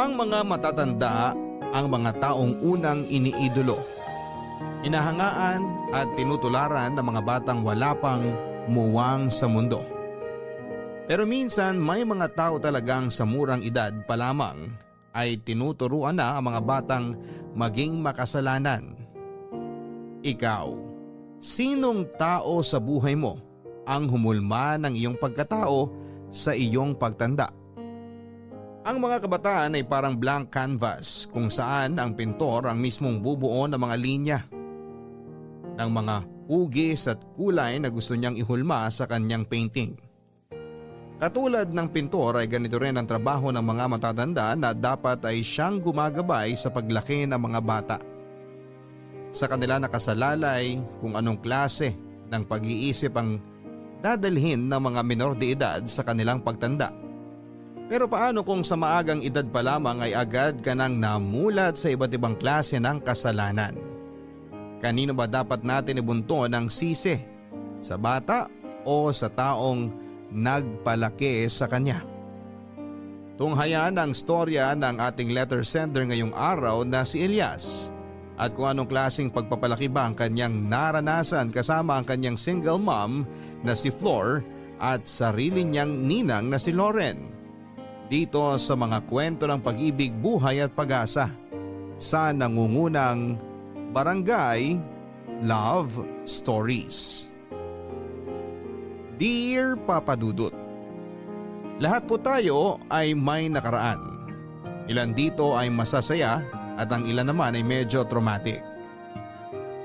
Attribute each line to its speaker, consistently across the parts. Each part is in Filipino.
Speaker 1: Ang mga matatanda ang mga taong unang iniidolo, inahangaan at tinutularan ng mga batang wala pang muwang sa mundo. Pero minsan may mga tao talagang sa murang edad pa lamang ay tinuturuan na ang mga batang maging makasalanan. Ikaw, sinong tao sa buhay mo ang humulma ng iyong pagkatao sa iyong pagtanda? Ang mga kabataan ay parang blank canvas kung saan ang pintor ang mismong bubuo ng mga linya, ng mga hugis at kulay na gusto niyang ihulma sa kanyang painting. Katulad ng pintor ay ganito rin ang trabaho ng mga matatanda na dapat ay siyang gumagabay sa paglaki ng mga bata. Sa kanila nakasalalay kung anong klase ng pag-iisip ang dadalhin ng mga menor de edad sa kanilang pagtanda. Pero paano kung sa maagang edad pa lamang ay agad ka nang namulat sa iba't ibang klase ng kasalanan? Kanino ba dapat natin ibunto ng sisi? Sa bata o sa taong nagpalaki sa kanya? Tunghayan ang storya ng ating letter sender ngayong araw na si Elias at kung anong klaseng pagpapalaki ba ang kanyang naranasan kasama ang kanyang single mom na si Flor at sarili niyang ninang na si Lauren. Dito sa mga kwento ng pag-ibig, buhay at pag-asa sa nangungunang Barangay Love Stories. Dear Papa Dudut, lahat po tayo ay may nakaraan. Ilan dito ay masasaya at ang ilan naman ay medyo traumatic.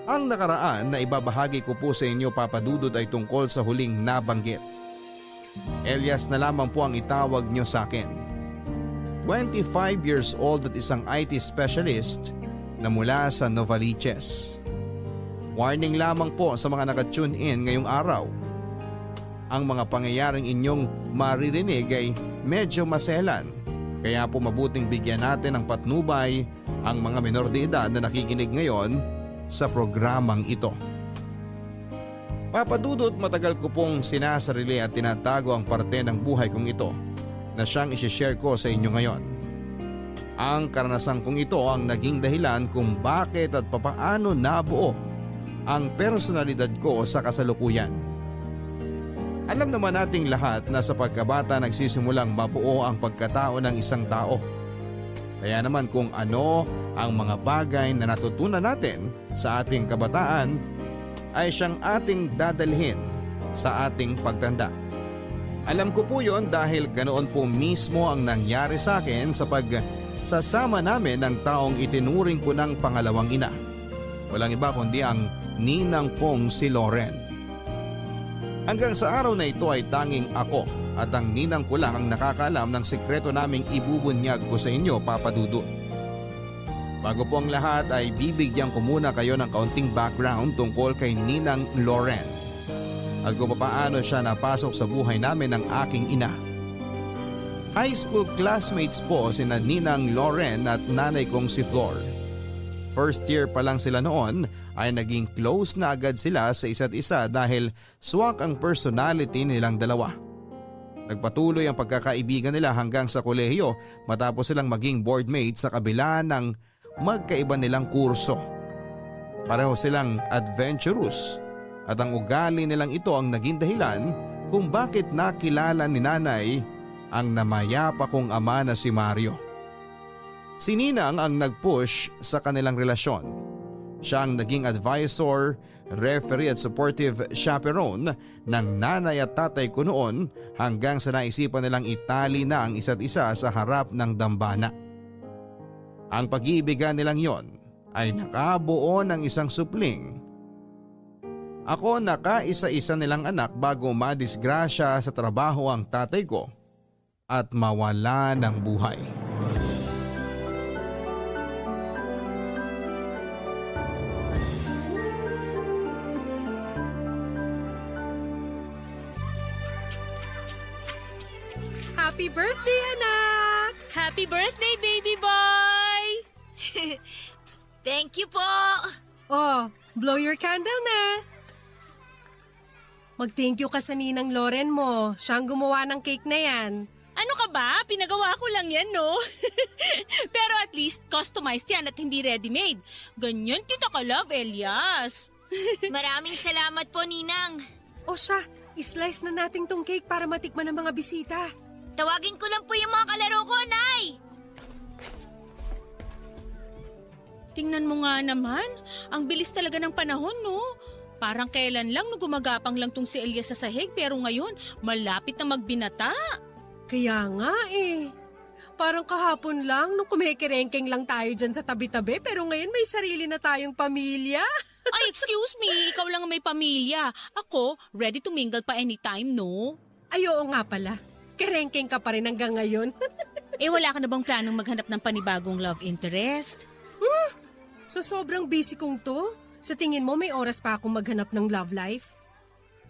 Speaker 1: Ang nakaraan na ibabahagi ko po sa inyo, Papa Dudut, ay tungkol sa huling nabanggit. Elias na lamang po ang itawag niyo sa akin. 25 years old at isang IT specialist na mula sa Novaliches. Warning lamang po sa mga nakatune in ngayong araw. Ang mga pangyayaring inyong maririnig ay medyo maselan, kaya po mabuting bigyan natin ng patnubay ang mga menor de edad na nakikinig ngayon sa programang ito. Papadudot, matagal ko pong sinasarili at tinatago ang parte ng buhay kong ito na siyang isishare ko sa inyo ngayon. Ang karanasan kong ito ang naging dahilan kung bakit at papaano nabuo ang personalidad ko sa kasalukuyan. Alam naman nating lahat na sa pagkabata nagsisimulang mabuo ang pagkatao ng isang tao. Kaya naman kung ano ang mga bagay na natutunan natin sa ating kabataan ay siyang ating dadalhin sa ating pagtanda. Alam ko po yon dahil ganoon po mismo ang nangyari sa akin sa pagsasama namin ng taong itinuring ko ng pangalawang ina. Walang iba kundi ang ninang kong si Lauren. Hanggang sa araw na ito ay tanging ako at ang ninang ko lang ang nakakaalam ng sikreto naming ibubunyag ko sa inyo, Papa Dudut. Bago po ang lahat ay bibigyan ko muna kayo ng kaunting background tungkol kay Ninang Lauren at kung paano siya napasok sa buhay namin ng aking ina. High school classmates po sina Ninang Lauren at nanay kong si Flor. First year pa lang sila noon ay naging close na agad sila sa isa't isa dahil swak ang personality nilang dalawa. Nagpatuloy ang pagkakaibigan nila hanggang sa kolehiyo matapos silang maging boardmates sa kabila ng magkaiba nilang kurso. Pareho silang adventurous at ang ugali nilang ito ang naging dahilan kung bakit nakilala ni nanay ang namayapa kong ama na si Mario. Si Ninang ang nag-push sa kanilang relasyon. Siya ang naging advisor, referee at supportive chaperone ng nanay at tatay ko noon hanggang sa naisipan nilang itali na ang isa't isa sa harap ng dambana. Ang pag-iibigan nilang yon ay nakabuo ng isang supling. Ako nakaisa-isa nilang anak bago madisgrasya sa trabaho ang tatay ko at mawala ng buhay.
Speaker 2: Happy birthday, anak!
Speaker 3: Happy birthday, baby boy! Thank you po!
Speaker 2: Oh, blow your candle na! Mag-thank you ka sa ninang Lauren mo. Siya ang gumawa ng cake na yan.
Speaker 3: Ano ka ba? Pinagawa ko lang yan, no? Pero at least customized yan at hindi ready-made. Ganyan kita ka-love, Elias.
Speaker 4: Maraming salamat po, Ninang.
Speaker 2: O siya, islice na natin tong cake para matikman ng mga bisita.
Speaker 4: Tawagin ko lang po yung mga kalaro ko, Nay.
Speaker 3: Tingnan mo nga naman, ang bilis talaga ng panahon, no? Parang kailan lang no gumagapang lang tong si Elias sa sahig pero ngayon malapit na magbinata.
Speaker 2: Kaya nga eh. Parang kahapon lang nung kumikerengkeng lang tayo dyan sa tabi-tabi pero ngayon may sarili na tayong pamilya.
Speaker 3: Ay, excuse me, ikaw lang ang may pamilya. Ako, ready to mingle pa anytime, no?
Speaker 2: Ay oo nga pala. Kerengkeng ka pa rin hanggang ngayon.
Speaker 3: Eh wala ka na bang planong maghanap ng panibagong love interest?
Speaker 2: So sobrang busy kong to, sa tingin mo may oras pa akong maghanap ng love life?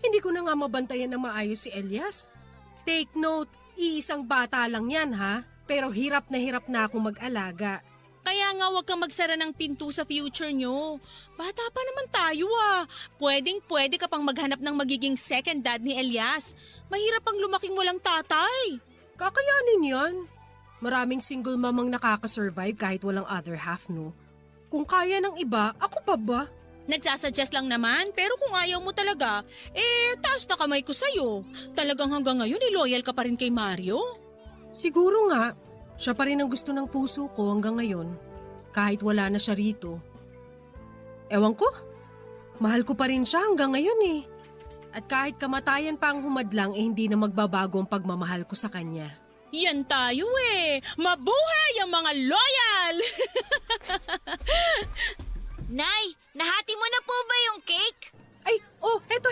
Speaker 2: Hindi ko na nga mabantayan na maayos si Elias. Take note, iisang bata lang yan ha, pero hirap na akong mag-alaga.
Speaker 3: Kaya nga huwag kang magsara ng pinto sa future nyo. Bata pa naman tayo Pwedeng-pwede ka pang maghanap ng magiging second dad ni Elias. Mahirap pang lumaking walang tatay.
Speaker 2: Kakayanin yan. Maraming single mamang nakakasurvive kahit walang other half, no? Kung kaya ng iba, ako pa ba?
Speaker 3: Nagsasuggest lang naman, pero kung ayaw mo talaga, taas na kamay ko sa'yo. Talagang hanggang ngayon, loyal ka pa rin kay Mario?
Speaker 2: Siguro nga, siya pa rin ang gusto ng puso ko hanggang ngayon, kahit wala na siya rito. Ewan ko, mahal ko pa rin siya hanggang ngayon eh. At kahit kamatayan pa ang humadlang hindi na magbabago ang pagmamahal ko sa kanya.
Speaker 3: Yan tayo Mabuhay ang mga loyal!
Speaker 4: Nay, nahati mo na po ba yung cake?
Speaker 2: Ay, oh, heto.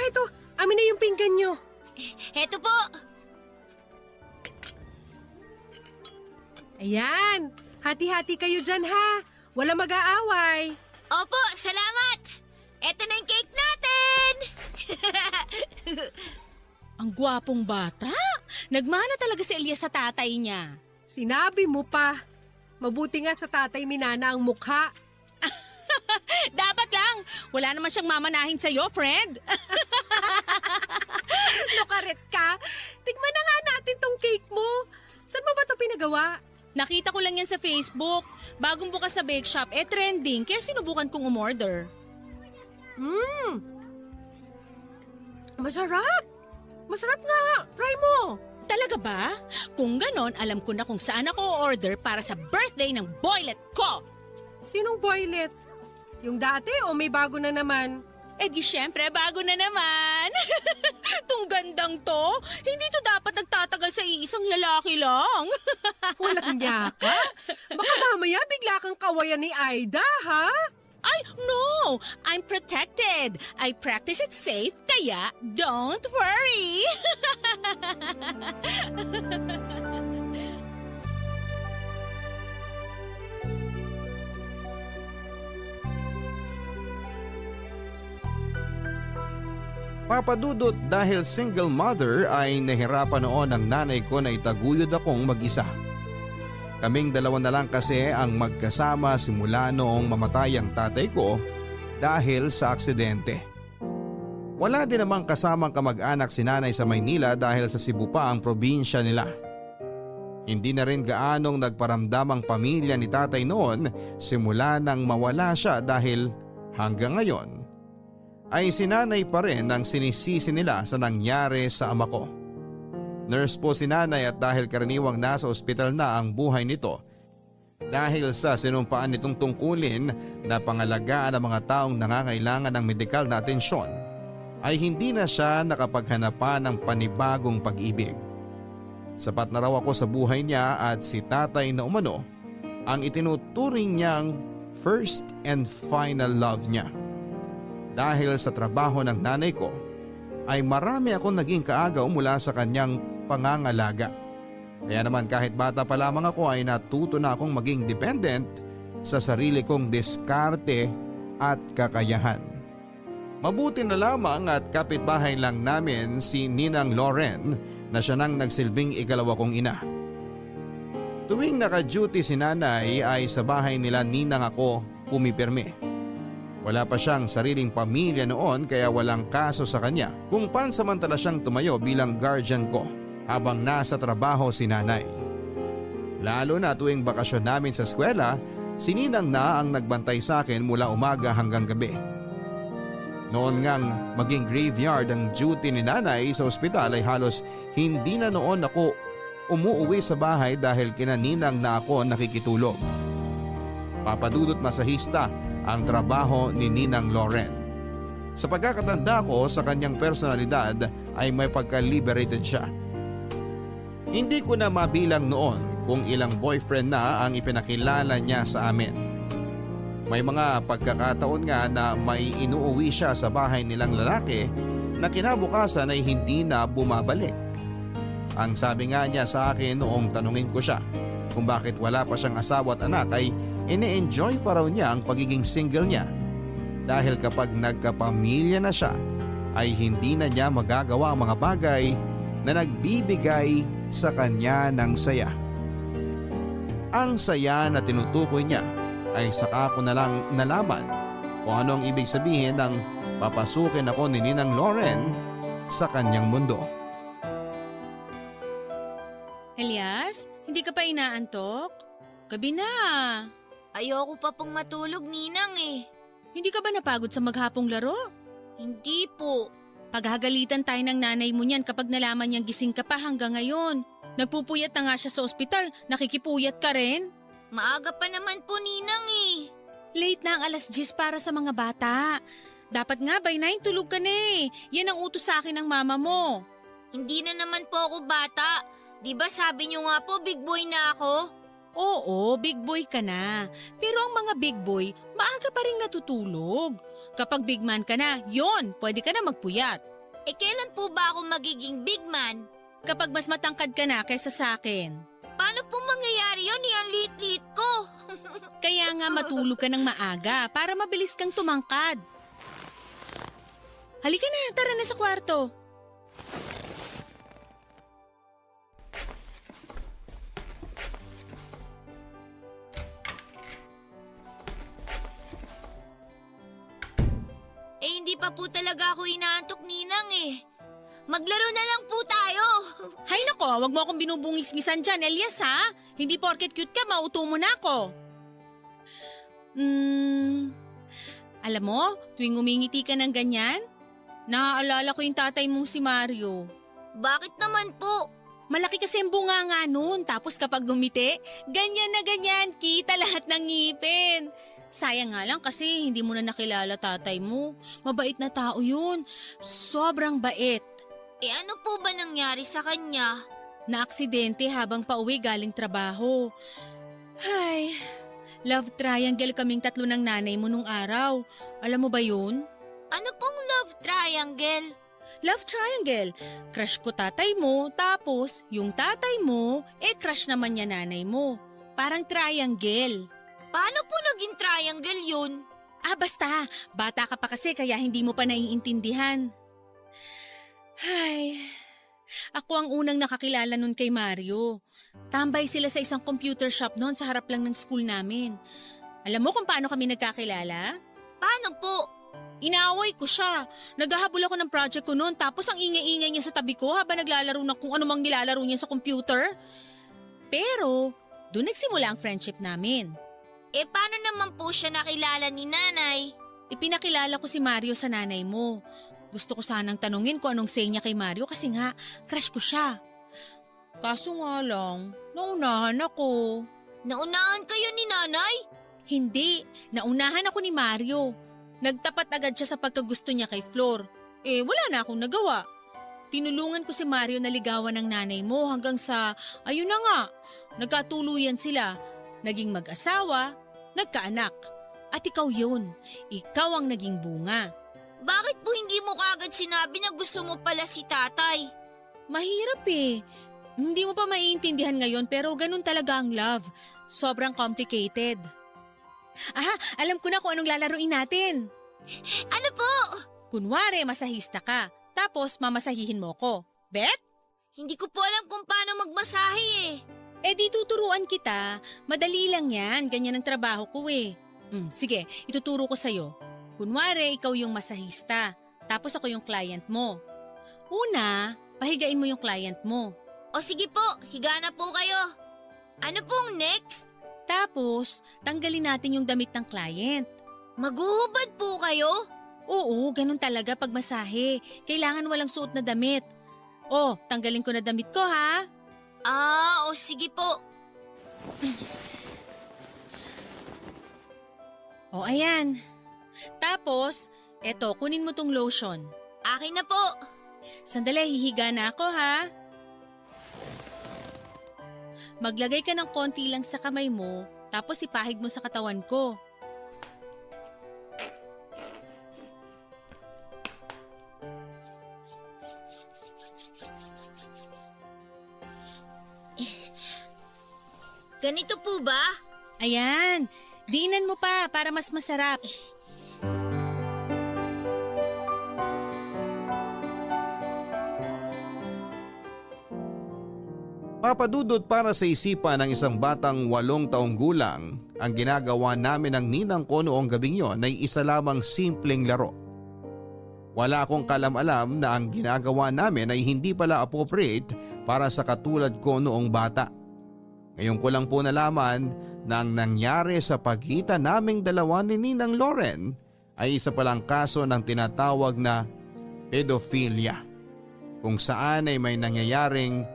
Speaker 2: Amin na yung pinggan nyo.
Speaker 4: Heto po.
Speaker 2: Ayan, hati-hati kayo dyan ha. Wala mag-aaway.
Speaker 4: Opo, salamat. Eto na yung cake natin.
Speaker 3: Ang gwapong bata. Nagmana talaga si Elias sa tatay niya.
Speaker 2: Sinabi mo pa. Mabuti nga sa tatay minana ang mukha.
Speaker 3: Dapat lang. Wala naman siyang mamanahin sa'yo, friend.
Speaker 2: Lokaret ka. Tigman na nga natin tong cake mo. Saan mo ba ito pinagawa?
Speaker 3: Nakita ko lang yan sa Facebook. Bagong bukas sa bake shop, trending. Kaya sinubukan kong umorder.
Speaker 2: Masarap. Masarap nga. Try mo.
Speaker 3: Talaga ba? Kung ganon, alam ko na kung saan ako order para sa birthday ng boylet ko.
Speaker 2: Sinong boylet? Yung dati o may bago na naman?
Speaker 3: Eh di syempre, bago na naman. Tung gandang to, hindi to dapat nagtatagal sa iisang lalaki lang.
Speaker 2: Walang niya ka? Baka mamaya bigla kang kawayan ni Aida, ha?
Speaker 3: Ay, no! I'm protected. I practice it safe, kaya don't worry.
Speaker 1: Papadudot dahil single mother ay nahirapan noon ang nanay ko na itaguyod akong mag-isa. Kaming dalawa na lang kasi ang magkasama simula noong mamatay ang tatay ko dahil sa aksidente. Wala din namang kasamang kamag-anak si nanay sa Maynila dahil sa Cebu pa ang probinsya nila. Hindi na rin gaanong nagparamdam ang pamilya ni tatay noon simula nang mawala siya dahil hanggang ngayon ay si nanay pa rin ang sinisisi nila sa nangyari sa ama ko. Nurse po si nanay at dahil karaniwang nasa ospital na ang buhay nito dahil sa sinumpaan nitong tungkulin na pangalagaan ang mga taong nangangailangan ng medikal na atensyon ay hindi na siya nakapaghanapan ng panibagong pag-ibig. Sapat na raw ako sa buhay niya at si tatay na umano ang itinuturing niyang first and final love niya. Dahil sa trabaho ng nanay ko ay marami akong naging kaagaw mula sa kanyang pangangalaga. Kaya naman kahit bata pa lamang ako ay natuto na akong maging dependent sa sarili kong diskarte at kakayahan. Mabuti na lamang at kapitbahay lang namin si Ninang Loren na siya nang nagsilbing ikalawa kong ina. Tuwing naka-duty si nanay ay sa bahay nila Ninang ako pumipirmi. Wala pa siyang sariling pamilya noon kaya walang kaso sa kanya kung pansamantala siyang tumayo bilang guardian ko. habang nasa trabaho si nanay. Lalo na tuwing bakasyon namin sa eskwela, si Ninang na ang nagbantay sa akin mula umaga hanggang gabi. Noon ngang maging graveyard ang duty ni nanay sa ospital ay halos hindi na noon ako umuuwi sa bahay dahil kina Ninang na ako nakikitulog. Papadudot masahista ang trabaho ni Ninang Loren. Sa pagkakatanda ko sa kanyang personalidad ay may pagka-liberated siya. Hindi ko na mabilang noon kung ilang boyfriend na ang ipinakilala niya sa amin. May mga pagkakataon nga na may inuuwi siya sa bahay nilang lalaki na kinabukasan ay hindi na bumabalik. Ang sabi nga niya sa akin noong tanungin ko siya kung bakit wala pa siyang asawa at anak ay ine-enjoy pa raw niya ang pagiging single niya. Dahil kapag nagkapamilya na siya ay hindi na niya magagawa ang mga bagay na nagbibigay sa kanya ng saya. Ang saya na tinutukoy niya ay saka ko na lang nalaman kung ano ang ibig sabihin ng papasukin ako ni Ninang Loren sa kanyang mundo.
Speaker 3: Elias, hindi ka pa inaantok? Gabi na.
Speaker 4: Ayoko pa pong matulog, Ninang eh.
Speaker 3: Hindi ka ba napagod sa maghapong laro?
Speaker 4: Hindi po.
Speaker 3: Paghagalitan tayo ng nanay mo niyan kapag nalaman niyang gising ka pa hanggang ngayon. Nagpupuyat na nga siya sa ospital, nakikipuyat ka rin.
Speaker 4: Maaga pa naman po, Ninang eh.
Speaker 3: Late na ang 10:00 para sa mga bata. Dapat nga by 9 tulog ka na eh. Yan ang utos sa akin ng mama mo.
Speaker 4: Hindi na naman po ako bata. Di ba sabi niyo nga po big boy na ako?
Speaker 3: Oo, big boy ka na. Pero ang mga big boy, maaga pa rin natutulog. Kapag big man ka na, yon, pwede ka na magpuyat.
Speaker 4: Eh kailan po ba ako magiging big man?
Speaker 3: Kapag mas matangkad ka na kaysa sa akin.
Speaker 4: Paano po mangyayari yun? Ang liit-liit ko.
Speaker 3: Kaya nga matulog ka ng maaga para mabilis kang tumangkad. Halika na, tara na sa kwarto.
Speaker 4: Eh hindi pa po talaga ako inaantok, Ninang eh. Maglaro na lang po tayo.
Speaker 3: Hay nako, wag mo akong binubungis-ngisan dyan, Elias ha? Hindi porket cute ka, mauto mo na ako. Alam mo, tuwing umingiti ka ng ganyan, naaalala ko yung tatay mong si Mario.
Speaker 4: Bakit naman po?
Speaker 3: Malaki kasi ang bunganga nun, tapos kapag gumiti, ganyan na ganyan, kita lahat ng ngipin. Sayang nga lang kasi hindi mo na nakilala tatay mo. Mabait na tao yun, sobrang bait.
Speaker 4: Eh ano po ba nangyari sa kanya?
Speaker 3: Na-aksidente habang pauwi galing trabaho. Ay, love triangle kaming tatlo ng nanay mo nung araw. Alam mo ba yun?
Speaker 4: Ano pong love triangle?
Speaker 3: Love triangle. Crush ko tatay mo, tapos yung tatay mo, crush naman niya nanay mo. Parang triangle.
Speaker 4: Paano po naging triangle yun?
Speaker 3: Basta. Bata ka pa kasi kaya hindi mo pa naiintindihan. Ay, ako ang unang nakakilala nun kay Mario. Tambay sila sa isang computer shop noon sa harap lang ng school namin. Alam mo kung paano kami nagkakilala?
Speaker 4: Paano po?
Speaker 3: Inaaway ko siya. Naghahabol ako ng project ko noon tapos ang ingay-ingay niya sa tabi ko habang naglalaro ng kung ano mang nilalaro niya sa computer. Pero, doon nagsimula ang friendship namin.
Speaker 4: Eh paano naman po siya nakilala ni nanay?
Speaker 3: Ipinakilala ko si Mario sa nanay mo. Gusto ko sanang tanungin kung anong say niya kay Mario kasi nga, crush ko siya. Kaso nga lang, naunahan ako.
Speaker 4: Naunahan kayo ni nanay?
Speaker 3: Hindi, naunahan ako ni Mario. Nagtapat agad siya sa pagkagusto niya kay Flor. Wala na akong nagawa. Tinulungan ko si Mario na ligawan ng nanay mo hanggang sa, ayun na nga, nagkatuluyan sila. Naging mag-asawa, nagkaanak. At ikaw yun, ikaw ang naging bunga.
Speaker 4: Bakit po hindi mo kaagad sinabi na gusto mo pala si tatay?
Speaker 3: Mahirap eh. Hindi mo pa maiintindihan ngayon pero ganun talaga ang love. Sobrang complicated. Alam ko na kung anong lalaruin natin.
Speaker 4: Ano po?
Speaker 3: Kunwari, masahista ka. Tapos mamasahihin mo ko. Bet?
Speaker 4: Hindi ko po alam kung paano magmasahe eh.
Speaker 3: Di tuturuan kita. Madali lang yan. Ganyan ang trabaho ko eh. Sige, ituturo ko sa'yo. Kunwari, ikaw yung masahista. Tapos ako yung client mo. Una, pahigain mo yung client mo.
Speaker 4: O sige po, higa na po kayo. Ano pong next?
Speaker 3: Tapos, tanggalin natin yung damit ng client.
Speaker 4: Maghuhubad po kayo?
Speaker 3: Oo, ganun talaga pag masahe. Kailangan walang suot na damit. Oh, tanggalin ko na damit ko ha.
Speaker 4: O sige po.
Speaker 3: O ayan. Tapos, eto, kunin mo tong lotion.
Speaker 4: Akin na po.
Speaker 3: Sandali, hihiga na ako ha. Maglagay ka ng konti lang sa kamay mo, tapos ipahid mo sa katawan ko.
Speaker 4: Ganito po ba?
Speaker 3: Ayan, diinan mo pa para mas masarap.
Speaker 1: Papadudot para sa isipan ng isang batang 8 taong gulang, ang ginagawa namin ng ninang ko noong gabing yon ay isa lamang simpleng laro. Wala akong kalam-alam na ang ginagawa namin ay hindi pala appropriate para sa katulad ko noong bata. Ngayon ko lang po nalaman na ang nangyari sa pagitan naming dalawa ni Ninang Loren ay isa palang kaso ng tinatawag na pedophilia, kung saan ay may nangyayaring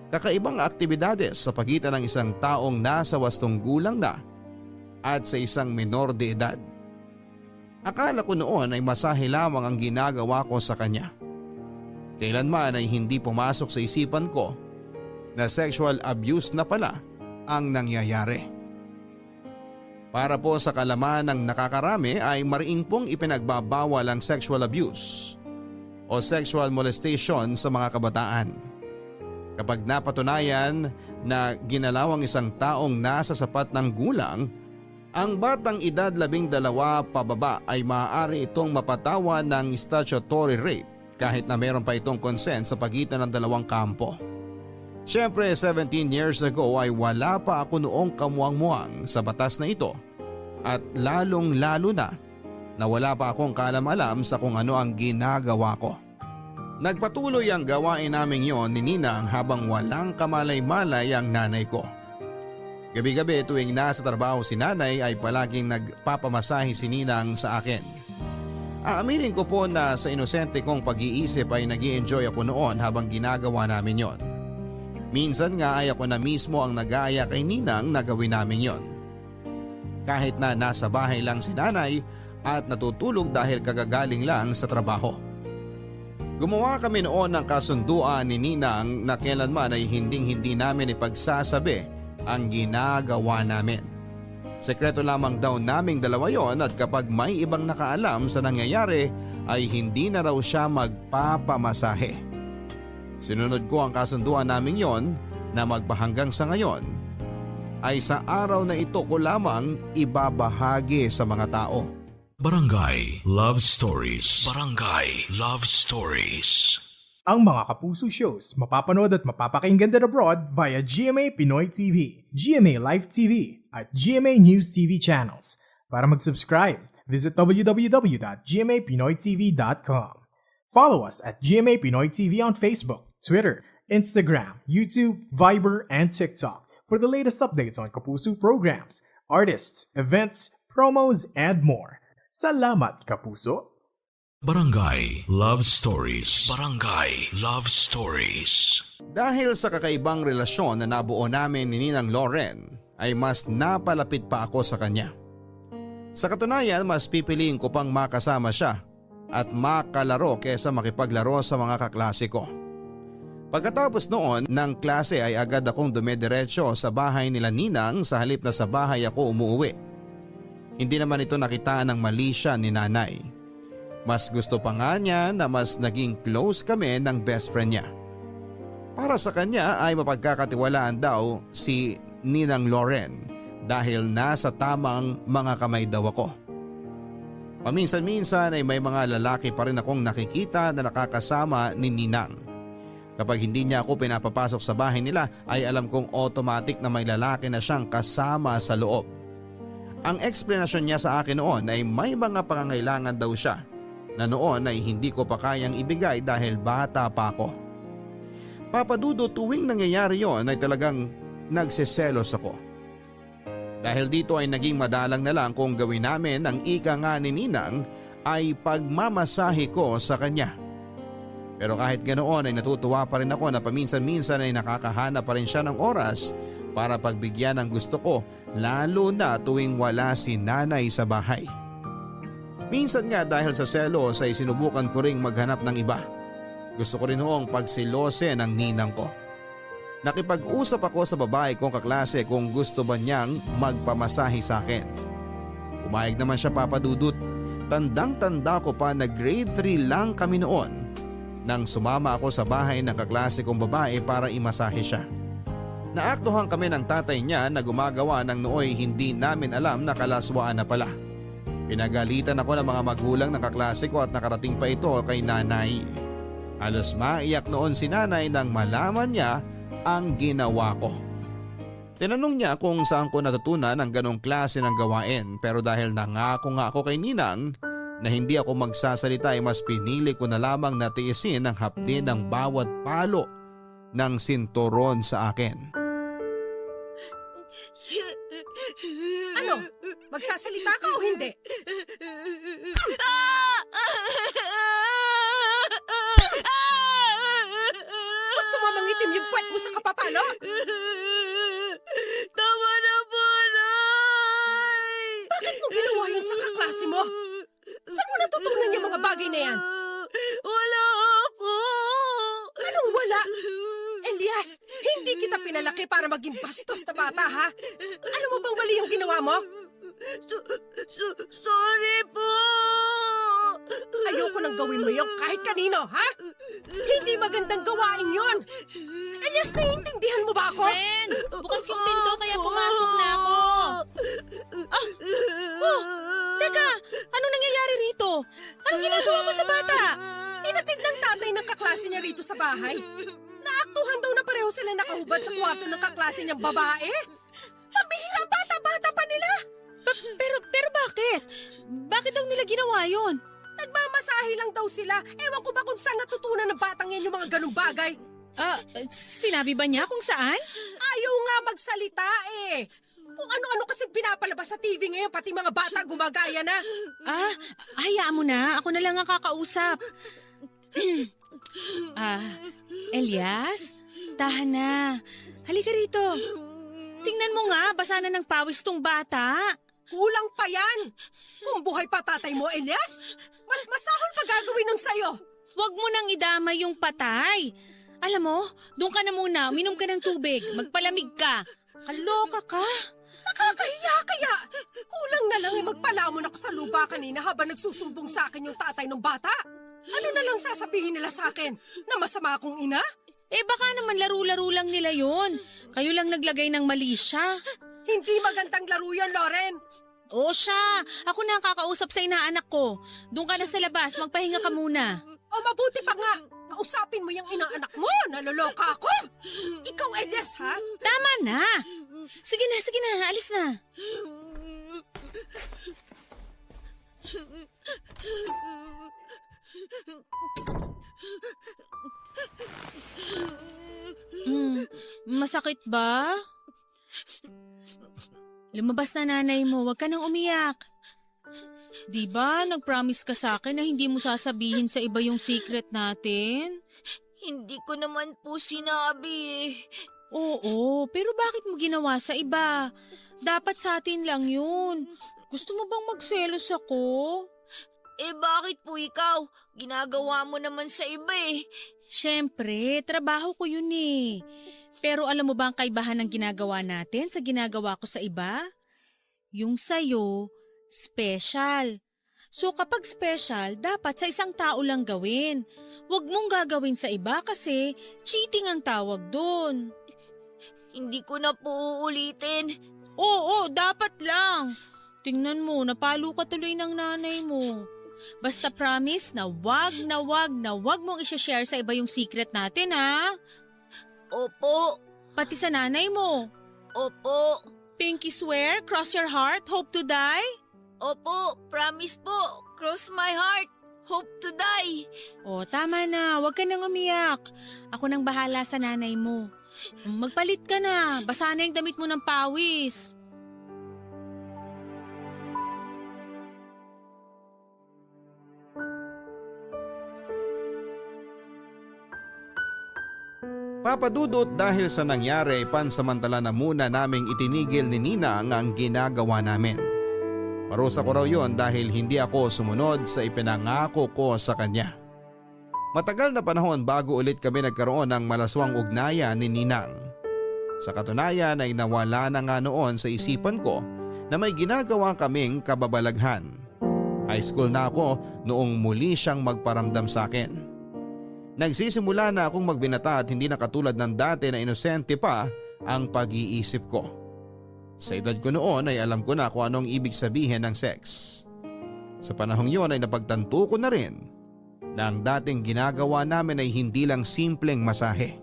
Speaker 1: kakaibang aktibidades sa pagitan ng isang taong nasa 8 gulang na at sa isang menor de edad. Akala ko noon ay masahe lamang ang ginagawa ko sa kanya. Kailanman ay hindi pumasok sa isipan ko na sexual abuse na pala ang nangyayari. Para po sa kalaman ng nakakarami ay mariing pong ipinagbabawal ang sexual abuse o sexual molestation sa mga kabataan. Kapag napatunayan na ginalaw ang isang taong nasa sapat ng gulang, ang batang edad 12 pababa ay maaari itong mapatawan ng statutory rape kahit na meron pa itong consent sa pagitan ng dalawang kampo. Siyempre 17 years ago ay wala pa ako noong kamuang-muang sa batas na ito at lalong-lalo na wala pa akong kaalam-alam sa kung ano ang ginagawa ko. Nagpatuloy ang gawain namin yon ni Ninang habang walang kamalay-malay ang nanay ko. Gabi-gabi tuwing nasa trabaho si nanay ay palaging nagpapamasahe si Ninang sa akin. Aaminin ko po na sa inosente kong pag-iisip ay nag-i-enjoy ako noon habang ginagawa namin yon. Minsan nga ay ako na mismo ang nag-aaya kay Ninang na gawin namin yon. Kahit na nasa bahay lang si nanay at natutulog dahil kagagaling lang sa trabaho. Gumawa kami noon ng kasunduan ni Ninang na kailanman ay hinding-hindi namin ipagsasabi ang ginagawa namin. Sekreto lamang daw naming dalawa yon at kapag may ibang nakaalam sa nangyayari ay hindi na raw siya magpapamasahe. Sinunod ko ang kasunduan namin yon na magpahanggang sa ngayon ay sa araw na ito ko lamang ibabahagi sa mga tao.
Speaker 5: Barangay Love Stories. Barangay Love Stories.
Speaker 6: Ang mga Kapuso shows mapapanood at mapapakinggan din abroad via GMA Pinoy TV, GMA Live TV at GMA News TV channels. Para mag-subscribe, visit www.gmapinoytv.com. Follow us at GMA Pinoy TV on Facebook, Twitter, Instagram, YouTube, Viber, and TikTok for the latest updates on Kapuso programs, artists, events, promos, and more. Salamat, Kapuso!
Speaker 5: Barangay Love Stories. Barangay Love Stories.
Speaker 1: Dahil sa kakaibang relasyon na nabuo namin ni Ninang Loren ay mas napalapit pa ako sa kanya. Sa katunayan, mas pipiliin ko pang makasama siya at makalaro kesa makipaglaro sa mga kaklase ko. Pagkatapos noon ng klase ay agad akong dumediretso sa bahay nila Ninang sa halip na sa bahay ako umuwi. Hindi naman ito nakitaan ng mali siya ni nanay. Mas gusto pa nga niya na mas naging close kami ng best friend niya. Para sa kanya ay mapagkakatiwalaan daw si Ninang Loren dahil nasa tamang mga kamay daw ako. Paminsan-minsan ay may mga lalaki pa rin akong nakikita na nakakasama ni Ninang. Kapag hindi niya ako pinapapasok sa bahay nila ay alam kong automatic na may lalaki na siyang kasama sa loob. Ang eksplanasyon niya sa akin noon ay may mga pangangailangan daw siya na noon ay hindi ko pa kayang ibigay dahil bata pa ako. Papadudo, tuwing nangyayari yon ay talagang nagseselos ako. Dahil dito ay naging madalang na lang kung gawin namin ang ika nga ni Ninang ay pagmamasahe ko sa kanya. Pero kahit ganoon ay natutuwa pa rin ako na paminsan-minsan ay nakakahanap pa rin siya ng oras para pagbigyan ng gusto ko, lalo na tuwing wala si nanay sa bahay. Minsan nga dahil sa selos ay sinubukan ko ring maghanap ng iba. Gusto ko rin noong pagsilose ng ninang ko. Nakipag-usap ako sa babae kong kaklase kung gusto ba niyang magpamasahe sa akin. Pumayag naman siya, Papadudut. Tandang-tanda ko pa na grade 3 lang kami noon nang sumama ako sa bahay ng kaklase kong babae para imasahe siya. Naaktuhan kami ng tatay niya na gumagawa ng nooy hindi namin alam na kalaswaan na pala. Pinagalitan ako ng mga magulang ng kaklase ko at nakarating pa ito kay nanay. Halos maiyak noon si nanay nang malaman niya ang ginawa ko. Tinanong niya kung saan ko natutunan ang ganong klase ng gawain, pero dahil nangako nga ako kay Ninang na hindi ako magsasalita ay mas pinili ko na lamang na tiisin ang hapdi ng bawat palo ng sinturon sa akin.
Speaker 2: Ano? Magsasalita ka o hindi? Gusto mo mangitim yung puwet mo sa kapapalo?
Speaker 4: Tama na po, Nay!
Speaker 2: Bakit mo ginawa yun sa kaklase mo? Saan mo natutunan yung mga bagay na yan?
Speaker 4: Wala po!
Speaker 2: Anong wala? Elias, hindi kita pinalaki para maging bastos na bata, ha? Alam mo bang mali yung ginawa mo?
Speaker 4: Sorry po!
Speaker 2: Ayoko nang gawin mo yung kahit kanino, ha? Hindi magandang gawain yon. Elias, naiintindihan mo ba ako?
Speaker 3: Friend, bukas yung pinto kaya pumasok na ako. Teka, anong nangyayari rito? Anong ginagawa mo sa bata?
Speaker 2: Hinatid ng tatay ng kaklase niya rito sa bahay. Naaktuhan daw na pareho sila nakahubad sa kwarto ng kaklase niyang babae. Pambihirang bata-bata pa nila.
Speaker 3: Pero bakit? Bakit daw nila ginawa yon?
Speaker 2: Nagmamasahe lang daw sila. Ewan ko ba kung saan natutunan ng batang yan yung mga ganong bagay.
Speaker 3: Sinabi ba niya kung saan?
Speaker 2: Ayaw nga magsalita eh. Kung ano-ano kasi pinapalabas sa TV ngayon, pati mga bata gumagaya na.
Speaker 3: Hayaan mo na. Ako na lang ang kakausap. Elias, tahan na. Halika rito. Tingnan mo nga, basa na ng pawis tong bata.
Speaker 2: Kulang pa yan. Kung buhay pa tatay mo, Elias, mas masahol pa gagawin nun sa'yo.
Speaker 3: Huwag mo nang idamay yung patay. Alam mo, doon ka na muna, uminom ka ng tubig, magpalamig ka. Kaloka ka.
Speaker 2: Nakakahiya kaya. Kulang na lang magpalamon ako sa lupa kanina habang nagsusumbong sa akin yung tatay ng bata. Ano na lang sasabihin nila sa akin? Na masama akong ina?
Speaker 3: Baka naman laro-laro lang nila yon. Kayo lang naglagay ng mali siya.
Speaker 2: Hindi magandang laro yan, Loren.
Speaker 3: O siya, ako na ang kakausap sa inaanak ko. Doon ka na sa labas, magpahinga ka muna.
Speaker 2: O mabuti pa nga, kausapin mo yung inaanak mo. Naloloka ako. Ikaw, Elias, ha?
Speaker 3: Tama na. Sige na, alis na. Masakit ba? Lumabas na nanay mo, wag ka nang umiyak. Di ba, nag-promise ka sa akin na hindi mo sasabihin sa iba yung secret natin?
Speaker 4: Hindi ko naman po sinabi eh.
Speaker 3: Oo, pero bakit mo ginawa sa iba? Dapat sa atin lang yun. Gusto mo bang magselos ako?
Speaker 4: Bakit po ikaw? Ginagawa mo naman sa iba eh.
Speaker 3: Siyempre, trabaho ko yun eh. Pero alam mo ba ang kaibahan ng ginagawa natin sa ginagawa ko sa iba? Yung sa'yo, special. So kapag special, dapat sa isang tao lang gawin. Huwag mong gagawin sa iba kasi cheating ang tawag doon.
Speaker 4: Hindi ko na po uulitin.
Speaker 3: Oo, dapat lang. Tingnan mo, napalo ka tuloy ng nanay mo. Basta promise na wag mong i-share sa iba yung secret natin, ha?
Speaker 4: Opo.
Speaker 3: Pati sa nanay mo.
Speaker 4: Opo.
Speaker 3: Pinky swear, cross your heart, hope to die?
Speaker 4: Opo. Promise po. Cross my heart. Hope to die.
Speaker 3: O, tama na. Huwag ka nang umiyak. Ako nang bahala sa nanay mo. Magpalit ka na. Basa na yung damit mo ng pawis.
Speaker 1: Papadudot dahil sa nangyari, pansamantala na muna naming itinigil ni Ninang ang ginagawa namin. Parusa ko raw yon dahil hindi ako sumunod sa ipinangako ko sa kanya. Matagal na panahon bago ulit kami nagkaroon ng malaswang ugnayan ni Ninang. Sa katunayan ay nawala na nga noon sa isipan ko na may ginagawa kaming kababalaghan. High school na ako noong muli siyang magparamdam sa akin. Nagsisimula na akong magbinata at hindi na katulad ng dati na inosente pa ang pag-iisip ko. Sa edad ko noon ay alam ko na kung anong ibig sabihin ng sex. Sa panahong yon ay napagtanto ko na rin na ang dating ginagawa namin ay hindi lang simpleng masahe.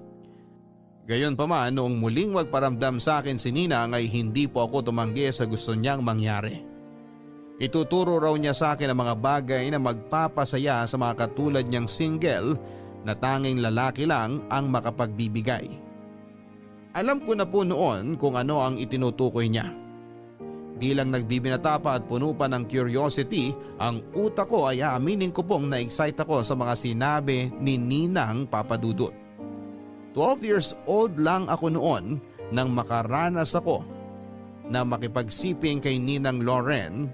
Speaker 1: Gayon pa man, noong muling magparamdam sa akin si Ninang ay hindi po ako tumanggi sa gusto niyang mangyari. Ituturo raw niya sa akin ang mga bagay na magpapasaya sa mga katulad niyang single na tanging lalaki lang ang makapagbibigay. Alam ko na po noon kung ano ang itinutukoy niya. Bilang nagbibinata pa at puno pa ng curiosity, ang utak ko ay aaminin ko pong na-excite ako sa mga sinabi ni Ninang Papadudot. 12 years old lang ako noon nang makaranas ako na makipagsiping kay Ninang Loren.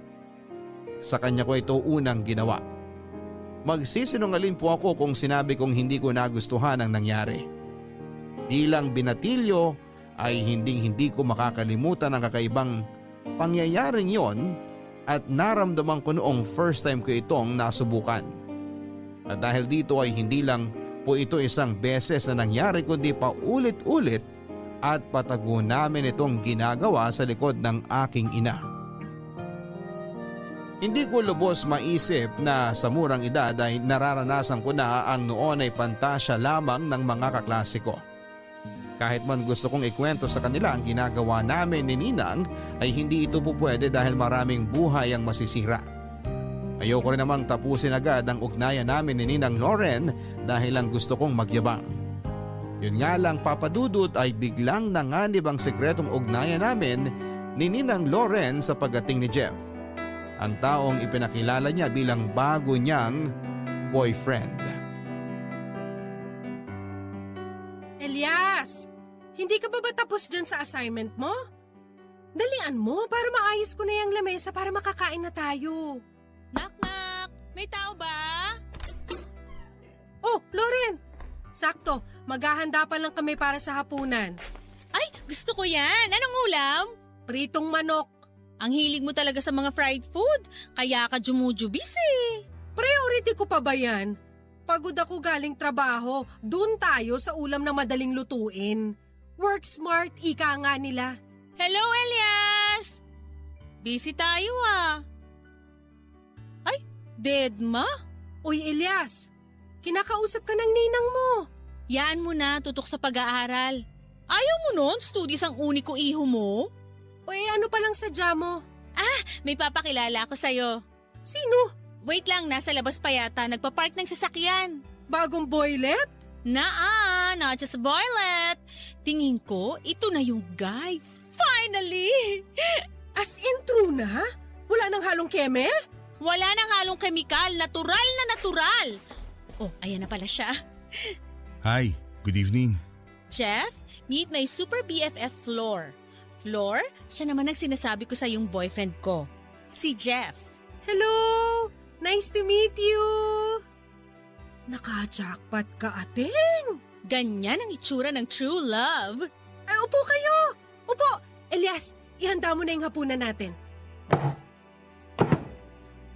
Speaker 1: Sa kanya ko ito unang ginawa. Magsisinungaling po ako kung sinabi kong hindi ko nagustuhan ang nangyari. Bilang binatilyo ay hindi ko makakalimutan ang kakaibang pangyayaring yon at naramdaman ko noong first time ko itong nasubukan. At dahil dito ay hindi lang po ito isang beses na nangyari kundi pa ulit-ulit at patago namin itong ginagawa sa likod ng aking ina. Hindi ko lubos maisip na sa murang edad ay nararanasan ko na ang noon ay pantasya lamang ng mga kaklase ko. Kahit man gusto kong ikwento sa kanila ang ginagawa namin ni Ninang ay hindi ito po pwede dahil maraming buhay ang masisira. Ayoko rin namang tapusin agad ang ugnayan namin ni Ninang Loren dahil lang gusto kong magyabang. Yun nga lang, Papadudot, ay biglang nanganib ang sekretong ugnayan namin ni Ninang Loren sa pagdating ni Jeff. Ang taong ipinakilala niya bilang bago niyang boyfriend.
Speaker 2: Elias! Hindi ka ba tapos dyan sa assignment mo? Dalian mo para maayos ko na yung lamesa para makakain na tayo.
Speaker 3: Knock-knock! May tao ba?
Speaker 2: Oh, Loren! Sakto, maghahanda pa lang kami para sa hapunan.
Speaker 3: Ay, gusto ko yan! Anong ulam?
Speaker 2: Pritong manok.
Speaker 3: Ang hilig mo talaga sa mga fried food, kaya ka jumujubis eh.
Speaker 2: Priority ko pa ba yan? Pagod ako galing trabaho, dun tayo sa ulam na madaling lutuin. Work smart, ika nga nila.
Speaker 3: Hello, Elias! Busy tayo ah. Ay, Dedma?
Speaker 2: Uy, Elias, kinakausap ka ng ninang mo.
Speaker 3: Yaan mo na, tutok sa pag-aaral. Ayaw mo nun, studies ang uniko iho mo?
Speaker 2: O ano pa lang sadya mo?
Speaker 3: May papakilala ako sa'yo.
Speaker 2: Sino?
Speaker 3: Wait lang, nasa labas pa yata, nagpa-park ng sasakyan.
Speaker 2: Bagong boylet?
Speaker 3: Not just a boylet. Tingin ko, ito na yung guy. Finally!
Speaker 2: As in true na? Wala nang halong keme?
Speaker 3: Wala nang halong kemikal, natural na natural. Oh, ayan na pala siya.
Speaker 7: Hi, good evening.
Speaker 3: Jeff, meet my super BFF Flor. Flor, siya naman ang sinasabi ko sa yung boyfriend ko. Si Jeff.
Speaker 2: Hello! Nice to meet you! Naka-jackpot ka, ating!
Speaker 3: Ganyan ang itsura ng true love.
Speaker 2: Ay, upo kayo! Upo! Elias, ihanda mo na yung hapunan natin.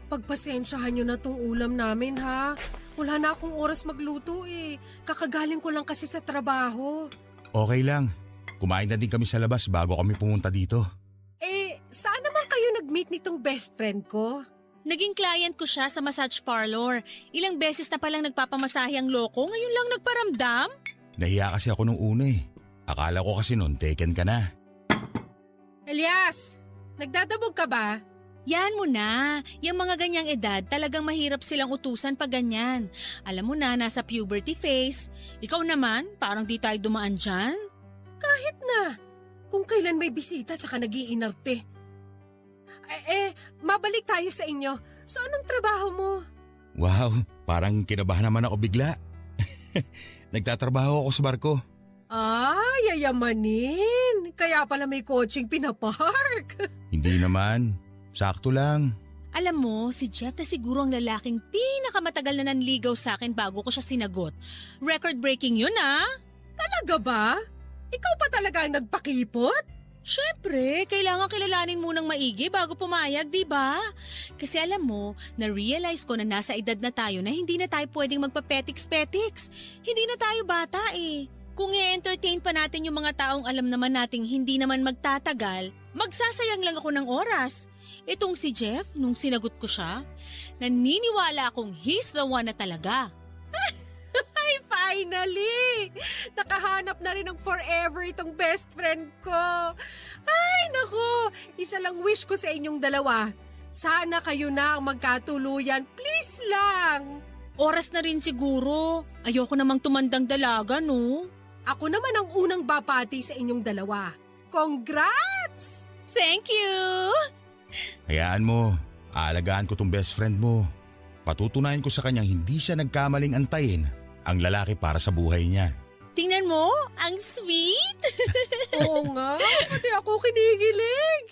Speaker 2: Pagpasensyahan nyo na tong ulam namin, ha? Wala na akong oras magluto eh. Kakagaling ko lang kasi sa trabaho.
Speaker 7: Okay lang. Kumain na din kami sa labas bago kami pumunta dito.
Speaker 2: Saan naman kayo nag-meet nitong best friend ko?
Speaker 3: Naging client ko siya sa massage parlor. Ilang beses na palang nagpapamasahe ang loko, ngayon lang nagparamdam.
Speaker 7: Nahiya kasi ako nung una eh. Akala ko kasi noon taken ka na.
Speaker 2: Elias, nagdadabog ka ba?
Speaker 3: Yan mo na. Yung mga ganyang edad, talagang mahirap silang utusan pag ganyan. Alam mo na, nasa puberty phase. Ikaw naman, parang di tayo dumaan dyan.
Speaker 2: Kahit na, kung kailan may bisita tsaka nag-iinarte. Mabalik tayo sa inyo. So anong trabaho mo?
Speaker 7: Wow, parang kinabahan naman ako bigla. Nagtatrabaho ako sa barko.
Speaker 2: Yayamanin. Kaya pala may coaching pinapark.
Speaker 7: Hindi naman. Sakto lang.
Speaker 3: Alam mo, si Jeff na siguro ang lalaking pinakamatagal na nanligaw sa akin bago ko siya sinagot. Record-breaking yun
Speaker 2: Talaga ba? Ikaw pa talaga ang nagpakipot?
Speaker 3: Siyempre, kailangan kilalanin munang maigi bago pumayag, di ba? Kasi alam mo, na-realize ko na nasa edad na tayo na hindi na tayo pwedeng magpa-petiks-petiks. Hindi na tayo bata eh. Kung i-entertain pa natin yung mga taong alam naman nating hindi naman magtatagal, magsasayang lang ako ng oras. Itong si Jeff, nung sinagot ko siya, naniniwala akong he's the one na talaga.
Speaker 2: Ay, finally! Nakahanap na rin ng forever itong best friend ko. Ay, naku! Isa lang wish ko sa inyong dalawa. Sana kayo na ang magkatuluyan. Please lang!
Speaker 3: Oras na rin siguro. Ayoko namang tumandang dalaga, no?
Speaker 2: Ako naman ang unang babati sa inyong dalawa. Congrats!
Speaker 3: Thank you!
Speaker 7: Hayaan mo, aalagaan ko tong best friend mo. Patutunayan ko sa kanyang hindi siya nagkamaling antayin ang lalaki para sa buhay niya.
Speaker 3: Tingnan mo, ang sweet!
Speaker 2: Oo nga, pati ako kinikilig.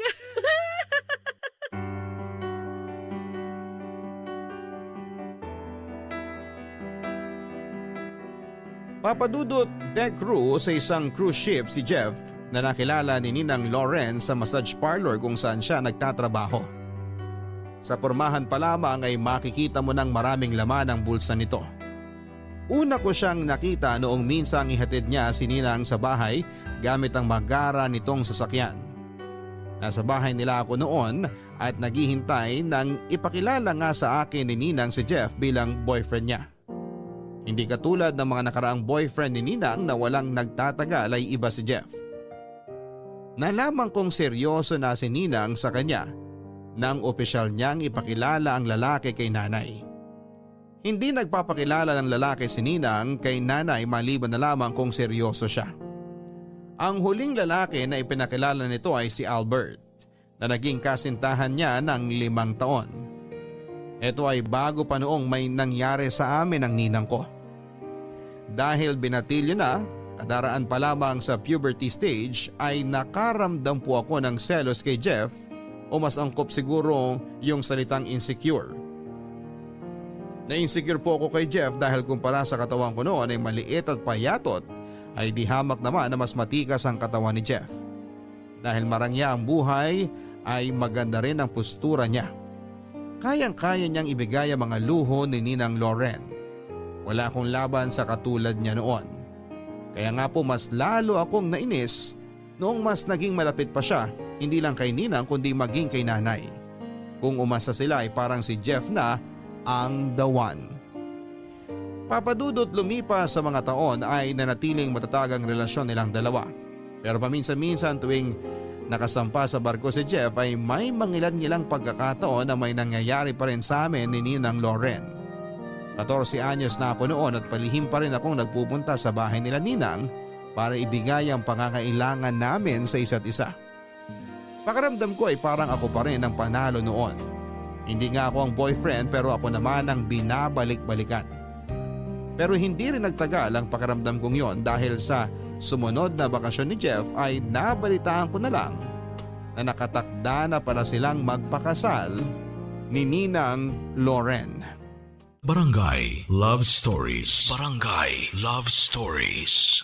Speaker 1: Papadudot deck crew sa isang cruise ship si Jeff na nakilala ni Ninang Lauren sa massage parlor kung saan siya nagtatrabaho. Sa pormahan pa lamang ay makikita mo ng maraming laman ang bulsa nito. Una ko siyang nakita noong minsang ihatid niya si Ninang sa bahay gamit ang magara nitong sasakyan. Nasa bahay nila ako noon at naghihintay nang ipakilala nga sa akin ni Ninang si Jeff bilang boyfriend niya. Hindi katulad ng mga nakaraang boyfriend ni Ninang na walang nagtatagal ay iba si Jeff. Nalaman kong seryoso na si Ninang sa kanya nang opisyal niyang ipakilala ang lalaki kay nanay. Hindi nagpapakilala ng lalaki si Ninang kay nanay maliban na lamang kung seryoso siya. Ang huling lalaki na ipinakilala nito ay si Albert na naging kasintahan niya ng 5 taon. Ito ay bago pa noong may nangyari sa amin ng ninang ko. Dahil binatilyo na, kadaraan pa lamang sa puberty stage ay nakaramdam po ako ng selos kay Jeff o mas angkop siguro yung salitang insecure. Na-insecure po ako kay Jeff dahil kumpara sa katawan ko noon ay maliit at payatot ay di hamak naman na mas matikas ang katawan ni Jeff. Dahil marangya ang buhay ay maganda rin ang postura niya. Kayang-kaya niyang ibigay ang mga luho ni Ninang Lauren. Wala akong laban sa katulad niya noon. Kaya nga po mas lalo akong nainis noong mas naging malapit pa siya, hindi lang kay Ninang kundi maging kay nanay. Kung umasa sila ay parang si Jeff na ang the one. Papadudot lumipas sa mga taon ay nanatiling matatag ang relasyon nilang dalawa. Pero paminsan-minsan tuwing nakasampa sa barko si Jeff ay may mangilan-ngilang pagkakataon na may nangyayari pa rin sa amin ni Ninang Lauren. 14 anyos na ako noon at palihim pa rin akong nagpupunta sa bahay nila Ninang para ibigay ang pangangailangan namin sa isa't isa. Pakiramdam ko ay parang ako pa rin ang panalo noon. Hindi nga ako ang boyfriend pero ako naman ang binabalik-balikan. Pero hindi rin nagtagal ang pakiramdam kong yon dahil sa sumunod na bakasyon ni Jeff ay nabalitaan ko na lang na nakatakda na pala silang magpakasal ni Ninang Lauren.
Speaker 5: Barangay Love Stories. Barangay Love Stories.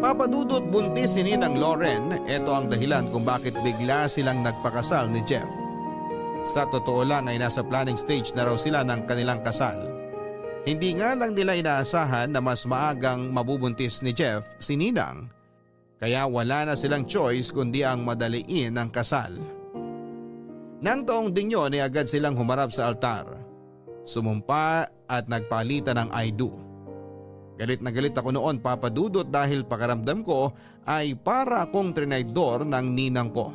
Speaker 1: Papadudot buntis si Ninang Lauren, ito ang dahilan kung bakit bigla silang nagpakasal ni Jeff. Sa totoo lang ay nasa planning stage na raw sila ng kanilang kasal. Hindi nga lang nila inaasahan na mas maagang mabubuntis ni Jeff si Ninang, kaya wala na silang choice kundi ang madaliin ang kasal. Nang taong ding yun ay agad silang humarap sa altar, sumumpa at nagpalitan ng I do. Galit na galit ako noon, Papa Dudut, dahil pakiramdam ko ay para akong trinaydor ng ninang ko.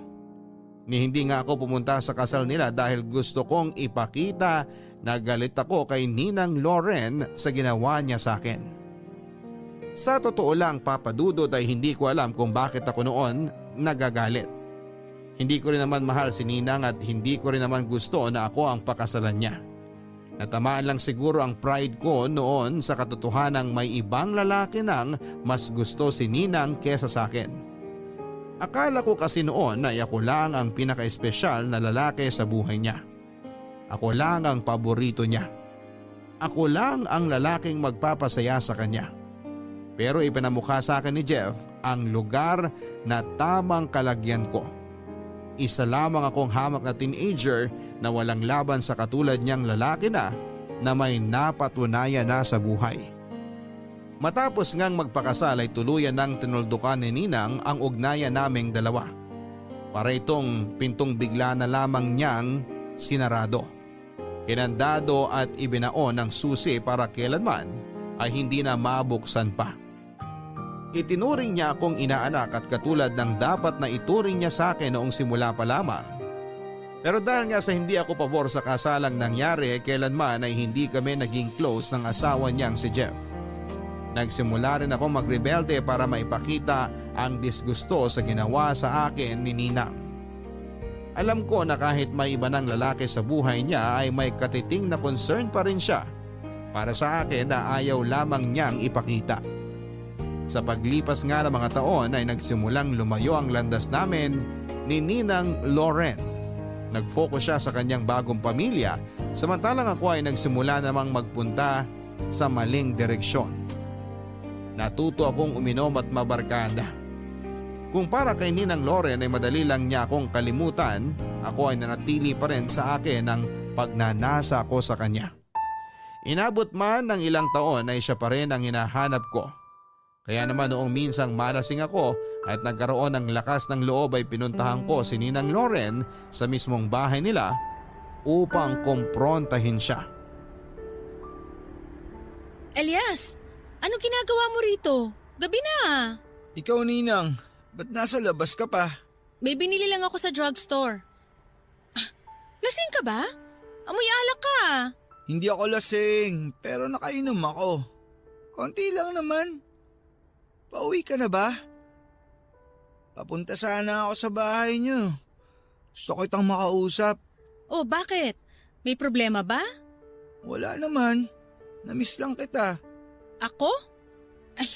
Speaker 1: Ni hindi nga ako pumunta sa kasal nila dahil gusto kong ipakita na galit ako kay Ninang Loren sa ginawa niya sa akin. Sa totoo lang, Papa Dudut, ay hindi ko alam kung bakit ako noon nagagalit. Hindi ko rin naman mahal si Ninang at hindi ko rin naman gusto na ako ang pakasalan niya. Natamaan lang siguro ang pride ko noon sa katotohanang may ibang lalaki nang mas gusto si Ninang kesa sa akin. Akala ko kasi noon ay ako lang ang pinaka-espesyal na lalaki sa buhay niya. Ako lang ang paborito niya. Ako lang ang lalaking magpapasaya sa kanya. Pero ipinamukha sa akin ni Jeff ang lugar na tamang kalagyan ko. Isa lamang akong hamak na teenager na walang laban sa katulad niyang lalaki na may napatunayan na sa buhay. Matapos ngang magpakasal ay tuluyan ng tinuldukan ni Ninang ang ugnayan naming dalawa. Para itong pintong bigla na lamang niyang sinarado. Kinandado at ibinaon ng susi para kailanman ay hindi na mabuksan pa. Itinuring niya akong inaanak at katulad ng dapat na ituring niya sa akin noong simula pa lamang. Pero dahil nga sa hindi ako pabor sa kasalang nangyari, kailanman ay hindi kami naging close ng asawa niyang si Jeff. Nagsimula rin ako magrebelde para maipakita ang disgusto sa ginawa sa akin ni Ninang. Alam ko na kahit may iba ng lalaki sa buhay niya ay may katiting na concern pa rin siya para sa akin na ayaw lamang niyang ipakita. Sa paglipas nga ng mga taon ay nagsimulang lumayo ang landas namin ni Ninang Loren. Nag-focus siya sa kanyang bagong pamilya samantalang ako ay nagsimula namang magpunta sa maling direksyon. Natuto akong uminom at mabarkada. Kung para kay Ninang Loren ay madali lang niya akong kalimutan, ako ay nanatili pa rin sa akin ang pagnanasa ko sa kanya. Inabot man ng ilang taon ay siya pa rin ang hinahanap ko. Kaya naman noong minsang malasing ako at nagkaroon ng lakas ng loob ay pinuntahan ko si Ninang Loren sa mismong bahay nila upang kumprontahin siya.
Speaker 3: Elias, anong ginagawa mo rito? Gabi na.
Speaker 8: Ikaw, Ninang, ba't nasa labas ka pa?
Speaker 3: May binili lang ako sa drugstore. Lasing ka ba? Amoy alak ka.
Speaker 8: Hindi ako lasing, pero nakainom ako. Konti lang naman. Pauwi ka na ba? Papunta sana ako sa bahay niyo. Gusto ko itang makausap.
Speaker 3: Oh, bakit? May problema ba?
Speaker 8: Wala naman. Namiss lang kita.
Speaker 3: Ako? Ay,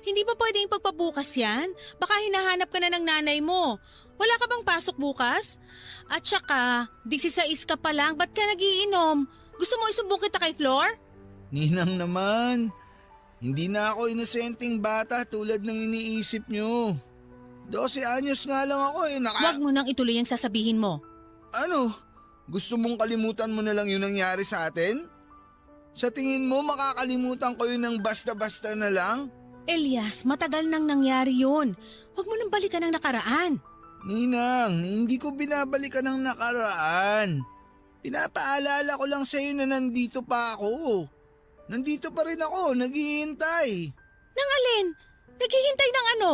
Speaker 3: hindi ba pwedeng pagpabukas yan? Baka hinahanap ka na ng nanay mo. Wala ka bang pasok bukas? At saka, 16 ka pa lang, ba't ka nagiinom? Gusto mo isumbong kita kay Flor?
Speaker 8: Ninang naman. Hindi na ako inosenteng bata tulad ng iniisip niyo. 12 anyos nga lang ako eh.
Speaker 3: Huwag mo nang ituloy ang sasabihin mo.
Speaker 8: Ano? Gusto mong kalimutan mo na lang yung nangyari sa atin? Sa tingin mo makakalimutan ko yun ng basta-basta na lang?
Speaker 3: Elias, matagal nang nangyari yun. Huwag mo nang balikan ang nakaraan.
Speaker 8: Ninang, hindi ko binabalikan ang nakaraan. Pinapaalala ko lang sa'yo na nandito pa ako. Nandito pa rin ako, naghihintay.
Speaker 3: Nang alin? Naghihintay ng ano?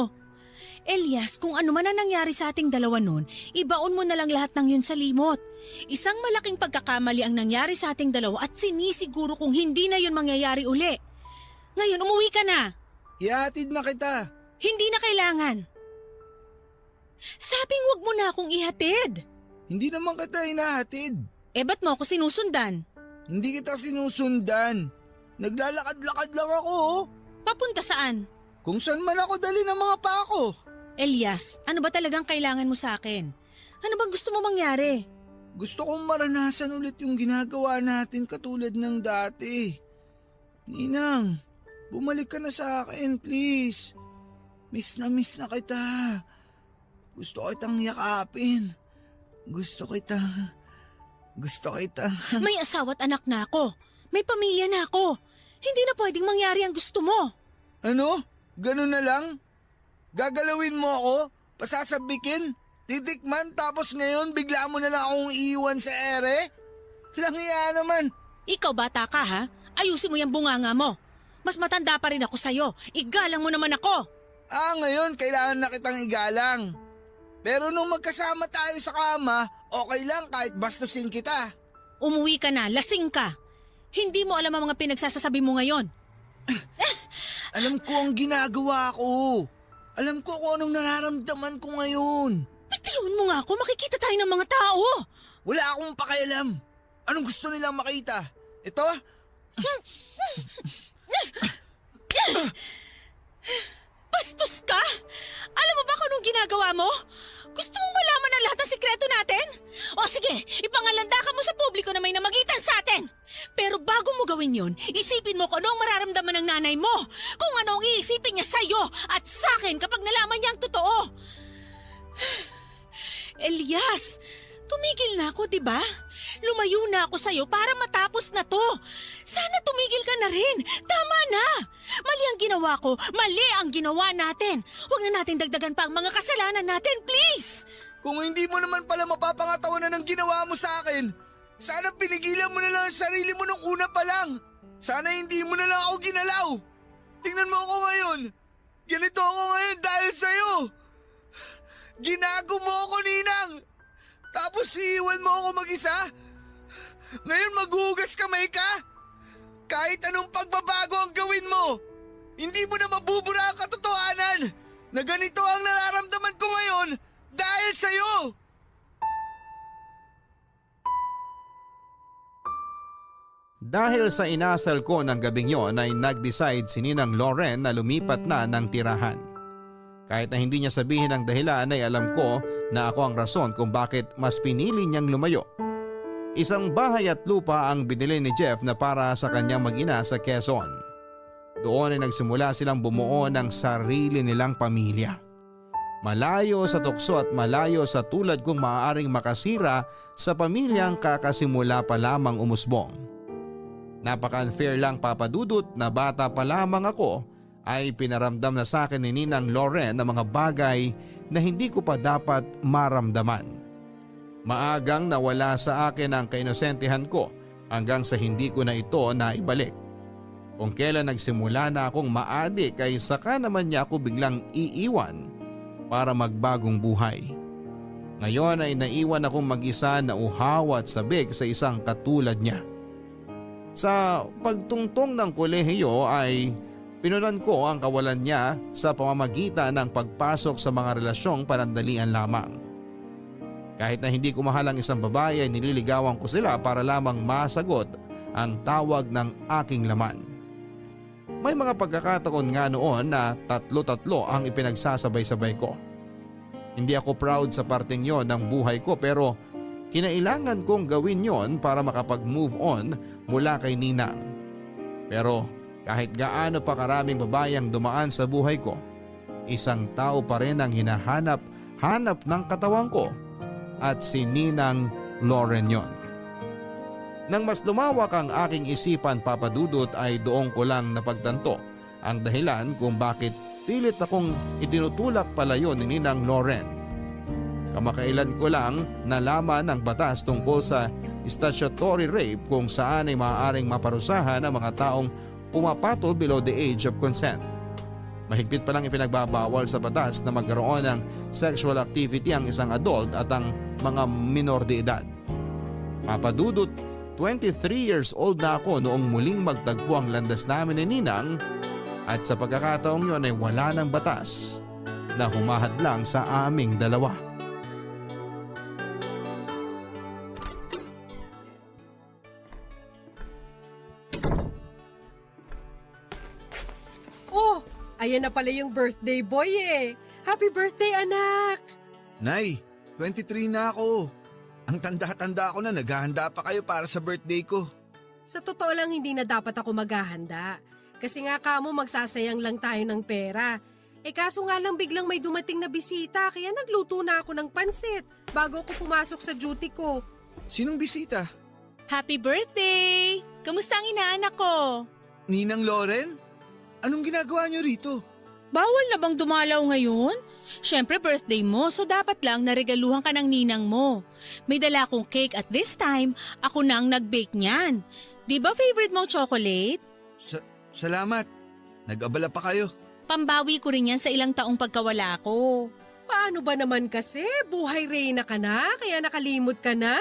Speaker 3: Elias, kung ano man ang nangyari sa ating dalawa noon, ibaon mo na lang lahat ng yun sa limot. Isang malaking pagkakamali ang nangyari sa ating dalawa at sinisiguro kung hindi na yun mangyayari uli. Ngayon, umuwi ka na.
Speaker 8: Ihatid na kita.
Speaker 3: Hindi na kailangan. Sabing wag mo na akong ihatid.
Speaker 8: Hindi naman kita hinahatid.
Speaker 3: Eh ba't mo ako sinusundan?
Speaker 8: Hindi kita sinusundan. Naglalakad-lakad lang ako.
Speaker 3: Papunta saan?
Speaker 8: Kung saan man ako dali ng mga pako.
Speaker 3: Elias, ano ba talagang kailangan mo sa akin? Ano bang gusto mo mangyari?
Speaker 8: Gusto kong maranasan ulit yung ginagawa natin katulad ng dati. Ninang, bumalik ka na sa akin, please. Miss na kita. Gusto kitang yakapin. Gusto kita.
Speaker 3: May asawa at anak na ako. May pamilya na ako. Hindi na pwedeng mangyari ang gusto mo.
Speaker 8: Ano? Ganun na lang? Gagalawin mo ako? Pasasabikin? Titikman tapos ngayon bigla mo na lang akong iiwan sa ere? Langya naman.
Speaker 3: Ikaw bata ka ha? Ayusin mo yung bunganga mo. Mas matanda pa rin ako sa'yo. Igalang mo naman ako.
Speaker 8: Ngayon kailangan na kitang igalang. Pero nung magkasama tayo sa kama, okay lang kahit bastusin kita.
Speaker 3: Umuwi ka na, lasing ka. Hindi mo alam ang mga pinagsasasabi mo ngayon.
Speaker 8: Alam ko ang ginagawa ko. Alam ko kung anong nararamdaman ko ngayon.
Speaker 3: Bitiwan mo nga ako, makikita tayo ng mga tao.
Speaker 8: Wala akong pakialam. Anong gusto nilang makita? Ito?
Speaker 3: Bastos ka? Alam mo ba kung anong ginagawa mo? Gusto mong malaman ang lahat ng sikreto natin? O sige, ipangalanda ka mo sa publiko na may namagitan sa atin. Pero bago mo gawin yon, isipin mo kung ano ang mararamdaman ng nanay mo. Kung ano ang iisipin niya sa'yo at sa'kin kapag nalaman niya ang totoo. Elias, tumigil na ako, diba? Lumayo na ako sa'yo para matapos na to. Sana tumigil ka na rin. Tama na. Mali ang ginawa ko. Mali ang ginawa natin. Huwag na natin dagdagan pa ang mga kasalanan natin, please.
Speaker 8: Kung hindi mo naman pala mapapangatawanan ng ginawa mo sa akin, sana pinigilan mo na lang ang sarili mo nung una pa lang. Sana hindi mo na lang ako ginalaw. Tingnan mo ako ngayon. Ganito ako ngayon dahil sa'yo. Ginago mo ako, Ninang. Tapos iiwan mo ako mag-isa? Ngayon maghuhugas kamay ka? Kahit anong pagbabago ang gawin mo, hindi mo na mabubura ang katotohanan na ganito ang nararamdaman ko ngayon dahil sa'yo!
Speaker 1: Dahil sa inasal ko ng gabing yon ay nag-decide si Ninang Loren na lumipat na ng tirahan. Kahit na hindi niya sabihin ang dahilan ay alam ko na ako ang rason kung bakit mas pinili niyang lumayo. Isang bahay at lupa ang binili ni Jeff na para sa kanyang mag-ina sa Quezon. Doon ay nagsimula silang bumuo ng sarili nilang pamilya. Malayo sa tukso at malayo sa tulad kong maaaring makasira sa pamilyang kakasimula pa lamang umusbong. Napaka-unfair lang, Papa Dudut, na bata pa lamang ako ay pinaramdam na sa akin ni Ninang Loren ang mga bagay na hindi ko pa dapat maramdaman. Maagang nawala sa akin ang kainosentehan ko hanggang sa hindi ko na ito naibalik. Kung kailan nagsimula na akong maadik ay saka naman niya ako biglang iiwan para magbagong buhay. Ngayon ay naiwan akong mag-isa na uhaw at sabik sa isang katulad niya. Sa pagtungtong ng kolehiyo ay pinunan ko ang kawalan niya sa pamamagitan ng pagpasok sa mga relasyong panandalian lamang. Kahit na hindi ko mahal ang isang babae ay nililigawan ko sila para lamang masagot ang tawag ng aking laman. May mga pagkakataon nga noon na tatlo-tatlo ang ipinagsasabay-sabay ko. Hindi ako proud sa parteng yon ng buhay ko pero kinailangan kong gawin yon para makapag-move on mula kay Ninang. Pero kahit gaano pa karaming babae ang dumaan sa buhay ko, isang tao pa rin ang hinahanap ng katawan ko at si Ninang Loren yon. Nang mas lumawak ang aking isipan, Papa Dudut, ay doon ko lang napagtanto ang dahilan kung bakit pilit akong itinutulak palayo ni Ninang Loren. Kamakailan ko lang nalaman ang batas tungkol sa statutory rape kung saan ay maaaring maparusahan ang mga taong pumapatol below the age of consent. Mahigpit pa lang ipinagbabawal sa batas na magkaroon ng sexual activity ang isang adult at ang mga minor de edad. Papa Dudut, 23 years old na ako noong muling magtagpo ang landas namin ni Ninang at sa pagkakataong yon ay wala ng batas na humahadlang sa aming dalawa.
Speaker 2: Oh, ayan na pala yung birthday boy eh. Happy birthday, anak!
Speaker 8: Nay, 23 na ako. Ang tanda-tanda ko na naghahanda pa kayo para sa birthday ko.
Speaker 2: Sa totoo lang hindi na dapat ako maghahanda. Kasi nga kamo magsasayang lang tayo ng pera. Kaso nga lang biglang may dumating na bisita kaya nagluto na ako ng pansit bago ako pumasok sa duty ko.
Speaker 8: Sinong bisita?
Speaker 3: Happy birthday! Kamusta ang inaanak ko?
Speaker 8: Ninang Loren? Anong ginagawa niyo rito?
Speaker 3: Bawal na bang dumalaw ngayon? Siyempre birthday mo, so dapat lang naregaluhan ka ng ninang mo. May dala akong cake at this time, ako na ang nag-bake niyan. Di ba favorite mong chocolate?
Speaker 8: Salamat. Nag-abala pa kayo.
Speaker 3: Pambawi ko rin yan sa ilang taong pagkawala ko.
Speaker 2: Paano ba naman kasi? Buhay reyna ka na, kaya nakalimot ka na.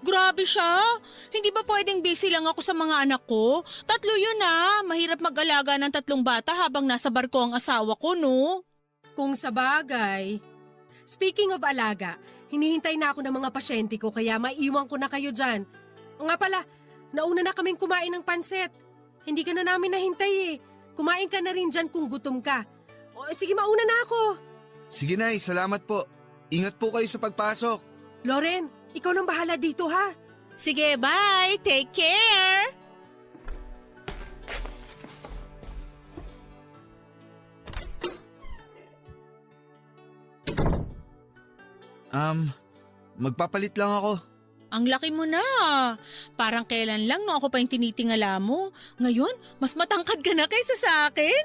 Speaker 3: Grabe siya. Hindi ba pwedeng busy lang ako sa mga anak ko? 3 yun ah. Mahirap mag-alaga ng 3 bata habang nasa barko ang asawa ko, no?
Speaker 2: Kung sa bagay. Speaking of alaga, hinihintay na ako ng mga pasyente ko kaya maiwan ko na kayo dyan. O nga pala, nauna na kaming kumain ng pansit. Hindi ka na namin nahintay eh. Kumain ka na rin dyan kung gutom ka. O, sige, mauna na ako.
Speaker 8: Sige Nay, salamat po. Ingat po kayo sa pagpasok.
Speaker 2: Loren, ikaw nang bahala dito ha.
Speaker 3: Sige, bye. Take care.
Speaker 8: Magpapalit lang ako.
Speaker 3: Ang laki mo na. Parang kailan lang no ako pa yung tinitingala mo. Ngayon, mas matangkad ka na kaysa sa akin.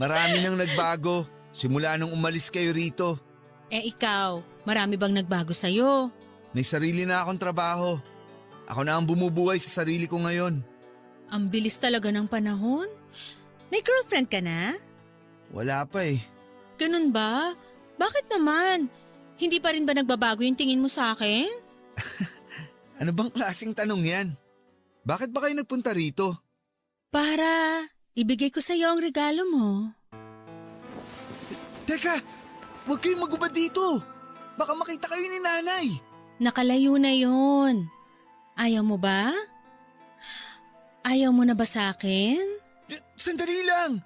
Speaker 8: Marami nang nagbago simula nung umalis kayo rito.
Speaker 3: Eh ikaw, marami bang nagbago sa'yo?
Speaker 8: May sarili na akong trabaho. Ako na ang bumubuhay sa sarili ko ngayon.
Speaker 3: Ang bilis talaga ng panahon. May girlfriend ka na?
Speaker 8: Wala pa eh.
Speaker 3: Ganun ba? Bakit naman? Hindi pa rin ba nagbabago yung tingin mo sa akin?
Speaker 8: Ano bang klaseng tanong yan? Bakit ba kayo nagpunta rito?
Speaker 3: Para ibigay ko sa'yo ang regalo mo.
Speaker 8: Teka, huwag kayong magubad dito. Baka makita kayo ni Nanay.
Speaker 3: Nakalayo na yun. Ayaw mo ba? Ayaw mo na ba sa akin?
Speaker 8: Sandali lang.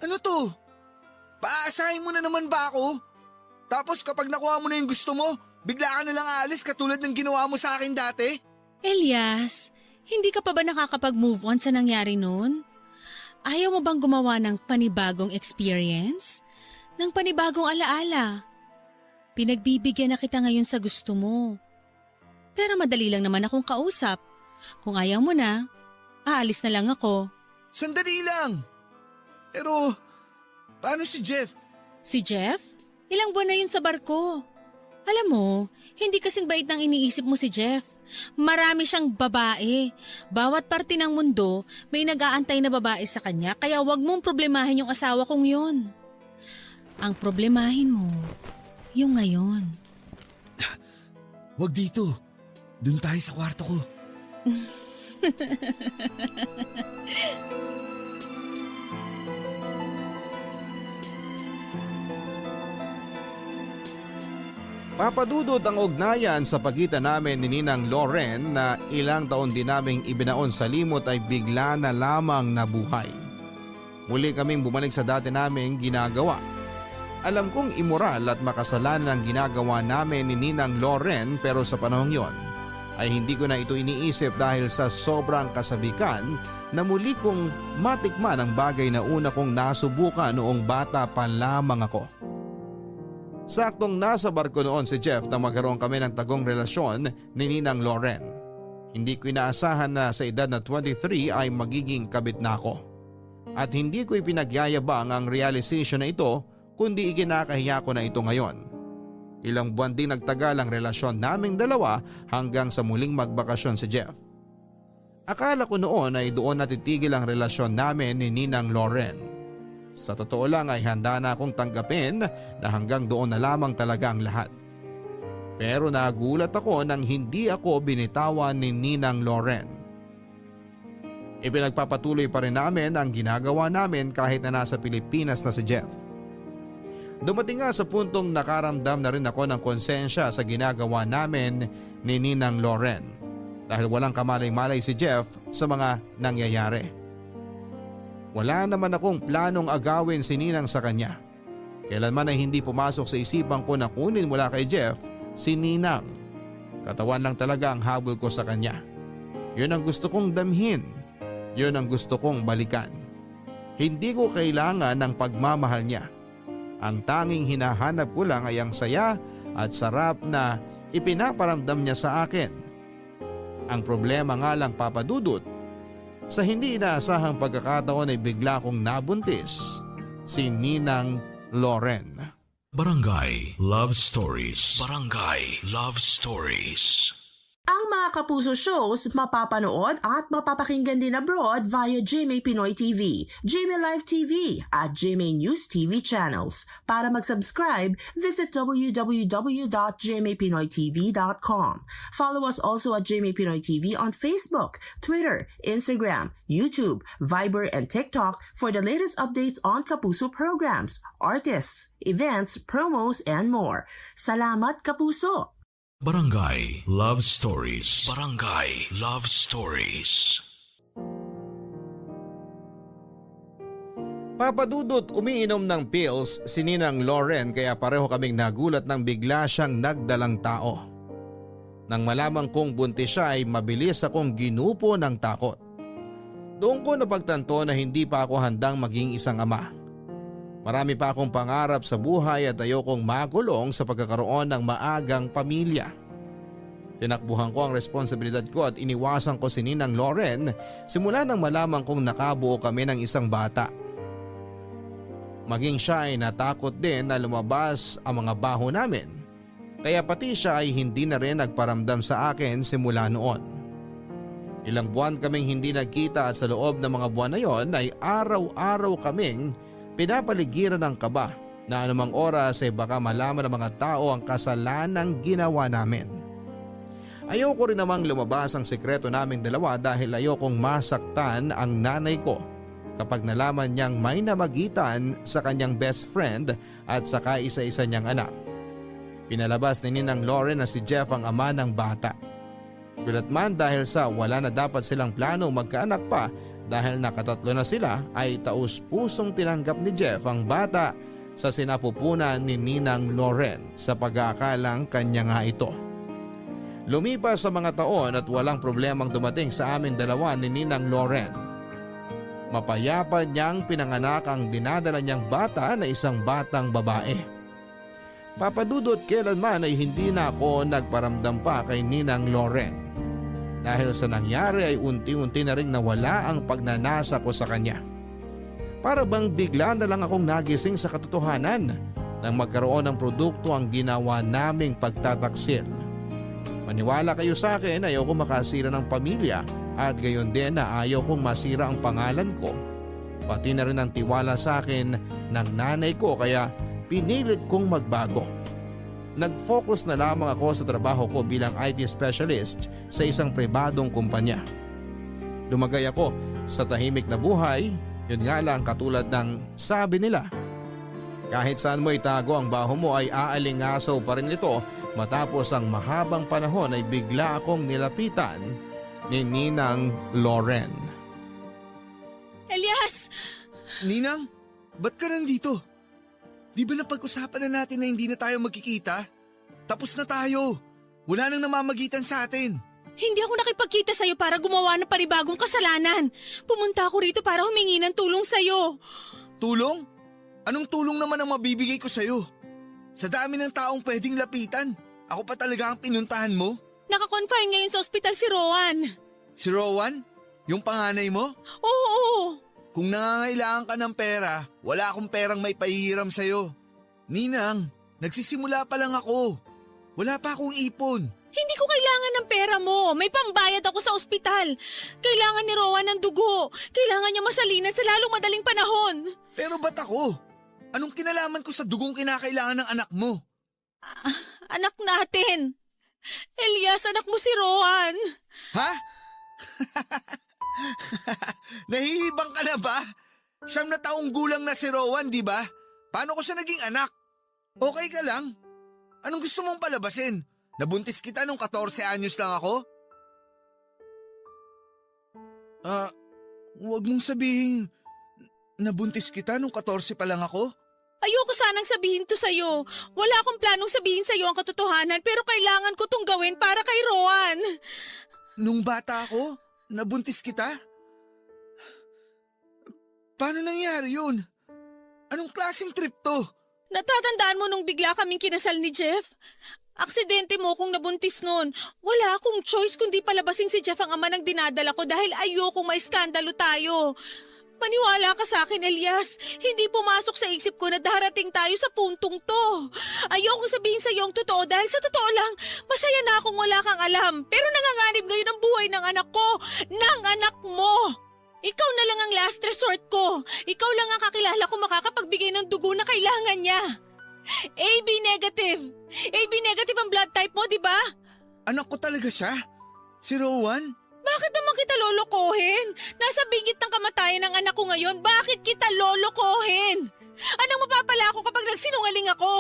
Speaker 8: Ano to? Paasahin mo na naman ba ako? Tapos kapag nakuha mo na yung gusto mo, bigla ka na lang aalis katulad ng ginawa mo sa akin dati?
Speaker 3: Elias, hindi ka pa ba nakakapag-move on sa nangyari noon? Ayaw mo bang gumawa ng panibagong experience? Ng panibagong alaala? Pinagbibigyan na kita ngayon sa gusto mo. Pero madali lang naman akong kausap. Kung ayaw mo na, aalis na lang ako.
Speaker 8: Sandali lang. Pero, paano si Jeff?
Speaker 3: Si Jeff? Ilang buwan na yun sa barko. Alam mo, hindi kasing bait ng iniisip mo si Jeff. Marami siyang babae. Bawat parte ng mundo, may nag-aantay na babae sa kanya kaya wag mong problemahin yung asawa kong yun. Ang problemahin mo, yung ngayon.
Speaker 8: Wag dito. Doon tayo sa kwarto ko.
Speaker 1: Papadudod ang ugnayan sa pagitan namin ni Ninang Loren na ilang taon din naming ibinaon sa limot ay bigla na lamang nabuhay. Muli kaming bumalik sa dati naming ginagawa. Alam kong immoral at makasalanan ang ginagawa namin ni Ninang Loren pero sa panahong yon ay hindi ko na ito iniisip dahil sa sobrang kasabikan na muli kong matikman ang bagay na una kong nasubukan noong bata pa lamang ako. Saktong nasa barko noon si Jeff na magkaroon kami ng tagong relasyon ni Ninang Loren. Hindi ko inaasahan na sa edad na 23 ay magiging kabit na ako. At hindi ko ipinagyayabang ang realization na ito kundi ikinakahiya ko na ito ngayon. Ilang buwan din nagtagal ang relasyon naming dalawa hanggang sa muling magbakasyon si Jeff. Akala ko noon ay doon natitigil ang relasyon namin ni Ninang Loren. Sa totoo lang ay handa na akong tanggapin na hanggang doon na lamang talaga ang lahat. Pero nagulat ako nang hindi ako binitawan ni Ninang Loren. Ipinagpapatuloy pa rin namin ang ginagawa namin kahit na nasa Pilipinas na si Jeff. Dumating nga sa puntong nakaramdam na rin ako ng konsensya sa ginagawa namin ni Ninang Loren dahil walang kamalay-malay si Jeff sa mga nangyayari. Wala naman akong planong agawin si Ninang sa kanya. Kailanman ay hindi pumasok sa isipan ko na kunin mula kay Jeff si Ninang. Katawan lang talaga ang habol ko sa kanya. Yun ang gusto kong damhin. Yun ang gusto kong balikan. Hindi ko kailangan ng pagmamahal niya. Ang tanging hinahanap ko lang ay ang saya at sarap na ipinaparamdam niya sa akin. Ang problema nga lang papadudot, sa hindi inaasahang pagkakataon ay bigla kong nabuntis si Ninang Loren.
Speaker 5: Barangay Love Stories. Barangay Love Stories.
Speaker 2: Ang mga
Speaker 9: mga Kapuso shows mapapanood at mapapakinggan din abroad via GMA Pinoy TV, GMA Live TV at GMA News TV channels. Para mag-subscribe, visit www.gmapinoytv.com. Follow us also at GMA Pinoy TV on Facebook, Twitter, Instagram, YouTube, Viber, and TikTok for the latest updates on Kapuso programs, artists, events, promos, and more. Salamat, Kapuso!
Speaker 5: Barangay Love Stories. Barangay Love Stories.
Speaker 1: Papadudot umiinom ng pills si Ninang Lauren kaya pareho kaming nagulat nang bigla siyang nagdalang tao. Nang malamang kong buntis siya ay mabilis akong ginupo ng takot. Doon ko napagtanto na hindi pa ako handang maging isang ama. Marami pa akong pangarap sa buhay at ayokong makulong sa pagkakaroon ng maagang pamilya. Tinakbuhan ko ang responsibilidad ko at iniwasan ko si Ninang Lauren simula nang malamang kong nakabuo kami ng isang bata. Maging siya ay natakot din na lumabas ang mga baho namin, kaya pati siya ay hindi na rin nagparamdam sa akin simula noon. Ilang buwan kaming hindi nagkita at sa loob ng mga buwan na yon ay araw-araw kaming pinapaligiran ng kaba na anumang oras ay baka malaman ng mga tao ang kasalanang ginawa namin. Ayoko rin namang lumabas ang sekreto naming dalawa dahil ayokong masaktan ang nanay ko kapag nalaman niyang may namagitan sa kanyang best friend at saka isa-isa niyang anak. Pinalabas ni Ninang Lauren na si Jeff ang ama ng bata. Gulat man dahil sa wala na dapat silang plano magkaanak pa dahil nakatatlo na sila ay taus-pusong tinanggap ni Jeff ang bata sa sinapupunan ni Ninang Lauren sa pag-aakalang kanya nga ito. Lumipas sa mga taon at walang problemang dumating sa amin dalawa ni Ninang Lauren. Mapayapa niyang pinanganak ang dinadala niyang bata na isang batang babae. Papadudot kailanman ay hindi na ako nagparamdam pa kay Ninang Lauren. Dahil sa nangyari ay unti-unti na rin nawala ang pagnanasa ko sa kanya. Para bang bigla na lang akong nagising sa katotohanan nang magkaroon ng produkto ang ginawa naming pagtataksil. Maniwala kayo sa akin, ayaw kong makasira ng pamilya at gayon din na ayaw kong masira ang pangalan ko. Pati na rin ang tiwala sa akin ng nanay ko kaya pinilit kong magbago. Nag-focus na lamang ako sa trabaho ko bilang IT specialist sa isang pribadong kumpanya. Lumagay ako sa tahimik na buhay, yun nga lang katulad ng sabi nila. Kahit saan mo itago ang baho mo ay aalingasaw pa rin ito matapos ang mahabang panahon ay bigla akong nilapitan ni Ninang Lauren.
Speaker 3: Elias!
Speaker 8: Ninang, ba't ka nandito? Di ba napag-usapan na natin na hindi na tayo magkikita? Tapos na tayo. Wala nang namamagitan sa atin.
Speaker 3: Hindi ako nakipagkita sa'yo para gumawa ng panibagong kasalanan. Pumunta ako rito para humingi ng tulong sa'yo.
Speaker 8: Tulong? Anong tulong naman ang mabibigay ko sa'yo? Sa dami ng taong pwedeng lapitan, ako pa talaga ang pinuntahan mo?
Speaker 3: Naka-confine ngayon sa ospital si Rowan.
Speaker 8: Si Rowan? Yung panganay mo?
Speaker 3: Oo.
Speaker 8: Kung nangangailangan ka ng pera, wala akong perang may pahihiram sa'yo. Ninang, nagsisimula pa lang ako. Wala pa akong ipon.
Speaker 3: Hindi ko kailangan ng pera mo. May pambayad ako sa ospital. Kailangan ni Rowan ng dugo. Kailangan niya masalinan sa lalong madaling panahon.
Speaker 8: Pero ba't ako? Anong kinalaman ko sa dugong kinakailangan ng anak mo?
Speaker 3: Anak natin. Elias, anak mo si Rowan.
Speaker 8: Ha? Nahihibang ka na ba? 9 na taong gulang na si Rowan, di ba? Paano ko siya naging anak? Okay ka lang? Anong gusto mong palabasin? Nabuntis kita nung 14 anyos lang ako? Huwag mong sabihin nabuntis kita nung 14 pa lang ako?
Speaker 3: Ayoko sanang sabihin to sa'yo. Wala akong planong sabihin sa'yo ang katotohanan pero kailangan ko tong gawin para kay Rowan.
Speaker 8: Nung bata ako, nabuntis kita? Paano nangyari yun? Anong klaseng trip to?
Speaker 3: Natatandaan mo nung bigla kaming kinasal ni Jeff? Aksidente mo kung nabuntis nun. Wala akong choice kundi palabasin si Jeff ang ama ng dinadala ko dahil ayokong maiskandalo tayo. Maniwala ka sa akin, Elias. Hindi pumasok sa isip ko na darating tayo sa puntong to. Ayokong sabihin sa iyo ang totoo dahil sa totoo lang, masaya na akong wala kang alam. Pero nanganganib ngayon ang buhay ng anak ko, ng anak mo. Ikaw na lang ang last resort ko. Ikaw lang ang kakilala ko makakapagbigay ng dugo na kailangan niya. AB negative. AB negative ang blood type mo, di ba?
Speaker 8: Anak ko talaga siya? Si Rowan?
Speaker 3: Bakit naman kita lolokohin? Nasa bingit ng kamatayan ng anak ko ngayon, bakit kita lolokohin? Anong mapapala ako kapag nagsinungaling ako?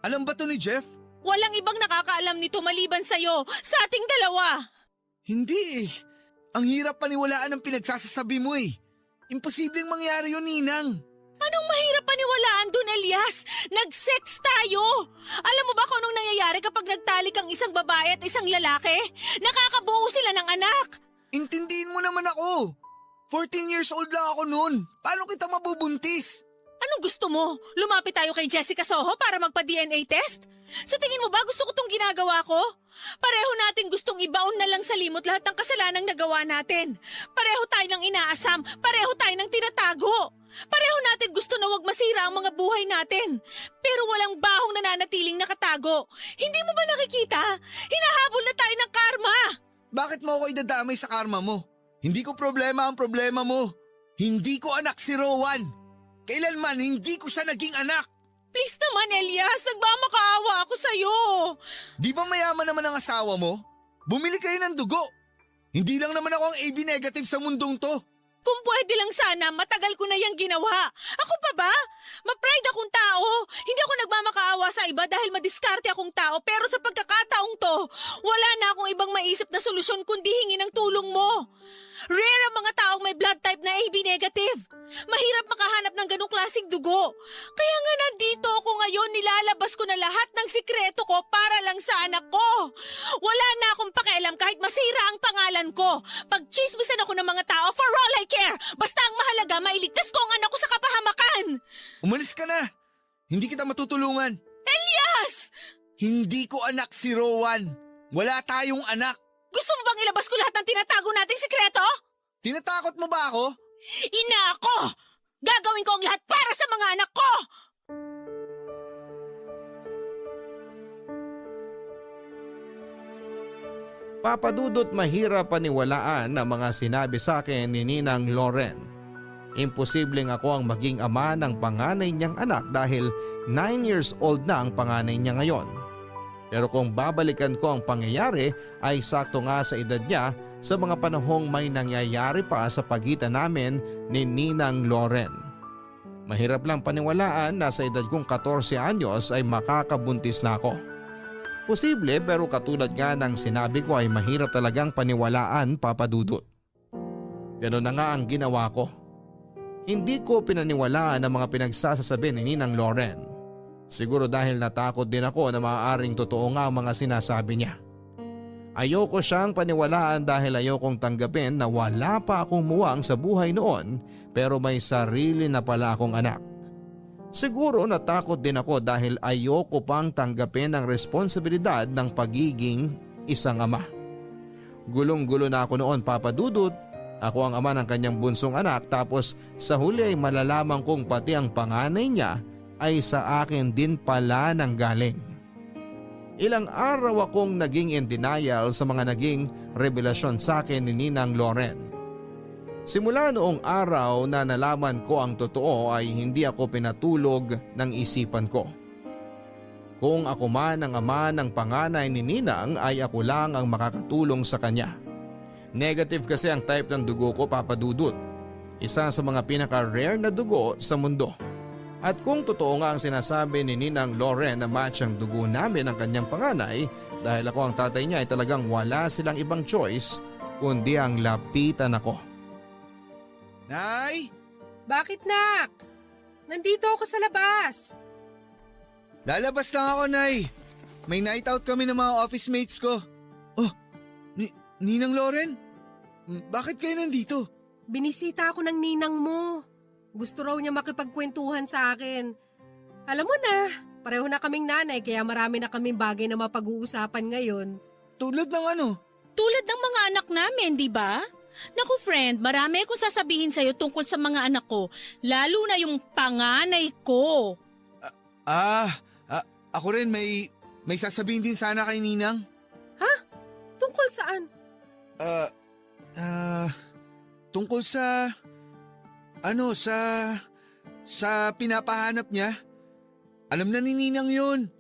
Speaker 8: Alam ba to ni Jeff?
Speaker 3: Walang ibang nakakaalam nito maliban sa'yo, sa ating dalawa.
Speaker 8: Hindi eh. Ang hirap paniwalaan ng pinagsasasabi mo eh. Imposibleng mangyari yun, Ninang.
Speaker 3: Anong mahirap paniwalaan dun, Elias? Nag-sex tayo! Alam mo ba kung anong nangyayari kapag nagtalik ang isang babae at isang lalaki? Nakakabuo sila ng anak!
Speaker 8: Intindihin mo naman ako. 14 years old lang ako noon. Paano kita mabubuntis?
Speaker 3: Anong gusto mo? Lumapit tayo kay Jessica Soho para magpa-DNA test? Sa tingin mo ba gusto ko tong ginagawa ko? Pareho natin gustong ibaon na lang sa limot lahat ng kasalanang nagawa natin. Pareho tayo ng inaasam, pareho tayo ng tinatago. Pareho natin gusto na wag masira ang mga buhay natin. Pero walang bahong nananatiling nakatago. Hindi mo ba nakikita? Hinahabol na tayo ng karma.
Speaker 8: Bakit mo ako idadamay sa karma mo? Hindi ko problema ang problema mo. Hindi ko anak si Rowan. Kailanman hindi ko siya naging anak.
Speaker 3: Please naman, Elias. Nagmamakaawa ako sa'yo.
Speaker 8: Di ba mayaman naman ang asawa mo? Bumili kayo ng dugo. Hindi lang naman ako ang AB negative sa mundong to.
Speaker 3: Kung pwede lang sana, matagal ko na yung ginawa. Ako pa ba? Ma-pride akong tao. Hindi ako nagmamakaawa sa iba dahil madiskarte akong tao. Pero sa pagkakataong to, wala na akong ibang maisip na solusyon kundi hingi ng tulong mo. Rare ang mga taong may blood type na AB negative. Mahirap makahanap ng ganong klaseng dugo. Kaya nga nandito ako ngayon, nilalabas ko na lahat ng sikreto ko para lang sa anak ko. Wala na akong pakialam kahit masira ang pangalan ko. Pagchismisan ako ng mga tao, for all I care. Basta ang mahalaga, mailigtas ko ang anak ko sa kapahamakan.
Speaker 8: Umalis ka na. Hindi kita matutulungan.
Speaker 3: Elias!
Speaker 8: Hindi ko anak si Rowan. Wala tayong anak.
Speaker 3: Gusto mo bang ilabas ko lahat ng tinatago nating sikreto?
Speaker 8: Tinatakot mo ba ako?
Speaker 3: Ina ako! Gagawin ko ang lahat para sa mga anak ko!
Speaker 1: Papadudot mahirap paniwalaan ang mga sinabi sa akin ni Ninang Loren. Imposibleng ako ang maging ama ng panganay niyang anak dahil 9 years old na ang panganay niya ngayon. Pero kung babalikan ko ang pangyayari ay sakto nga sa edad niya sa mga panahong may nangyayari pa sa pagitan namin ni Ninang Loren. Mahirap lang paniwalaan na sa edad kong 14 anyos ay makakabuntis na ako. Posible pero katulad nga ng sinabi ko ay mahirap talagang paniwalaan, Papadudot. Ganun na nga ang ginawa ko. Hindi ko pinaniwalaan ang mga pinagsasasabi ni Ninang Loren. Siguro dahil natakot din ako na maaaring totoo nga ang mga sinasabi niya. Ayoko siyang paniwalaan dahil ayokong tanggapin na wala pa akong muwang sa buhay noon pero may sarili na pala akong anak. Siguro natakot din ako dahil ayoko pang tanggapin ang responsibilidad ng pagiging isang ama. Gulong-gulo na ako noon, Papadudot. Ako ang ama ng kanyang bunsong anak tapos sa huli ay malalaman kong pati ang panganay niya ay sa akin din pala nang galing. Ilang araw akong naging in denial sa mga naging revelasyon sa akin ni Ninang Loren. Simula noong araw na nalaman ko ang totoo ay hindi ako pinatulog ng isipan ko. Kung ako man ang ama ng panganay ni Ninang ay ako lang ang makakatulong sa kanya. Negative kasi ang type ng dugo ko, Papadudot. Isa sa mga pinaka-rare na dugo sa mundo. At kung totoo nga ang sinasabi ni Ninang Loren na match ang dugo namin ng kanyang panganay dahil ako ang tatay niya ay talagang wala silang ibang choice kundi ang lapitan ako.
Speaker 8: Nay!
Speaker 2: Bakit, nak? Nandito ako sa labas.
Speaker 8: Lalabas lang ako, Nay. May night out kami ng mga office mates ko. Oh, Ninang Loren? Bakit kayo nandito?
Speaker 2: Binisita ako ng ninang mo. Gusto raw niya makipagkwentuhan sa akin. Alam mo na, pareho na kaming nanay kaya marami na kaming bagay na mapag-uusapan ngayon.
Speaker 8: Tulad ng ano?
Speaker 3: Tulad ng mga anak namin, di ba? Naku friend, marami akong sasabihin sa'yo tungkol sa mga anak ko, lalo na yung panganay ko.
Speaker 8: Ako rin may sasabihin din sana kay Ninang.
Speaker 2: Tungkol saan?
Speaker 8: Tungkol sa pinapahanap niya. Alam na ni Ninang yun.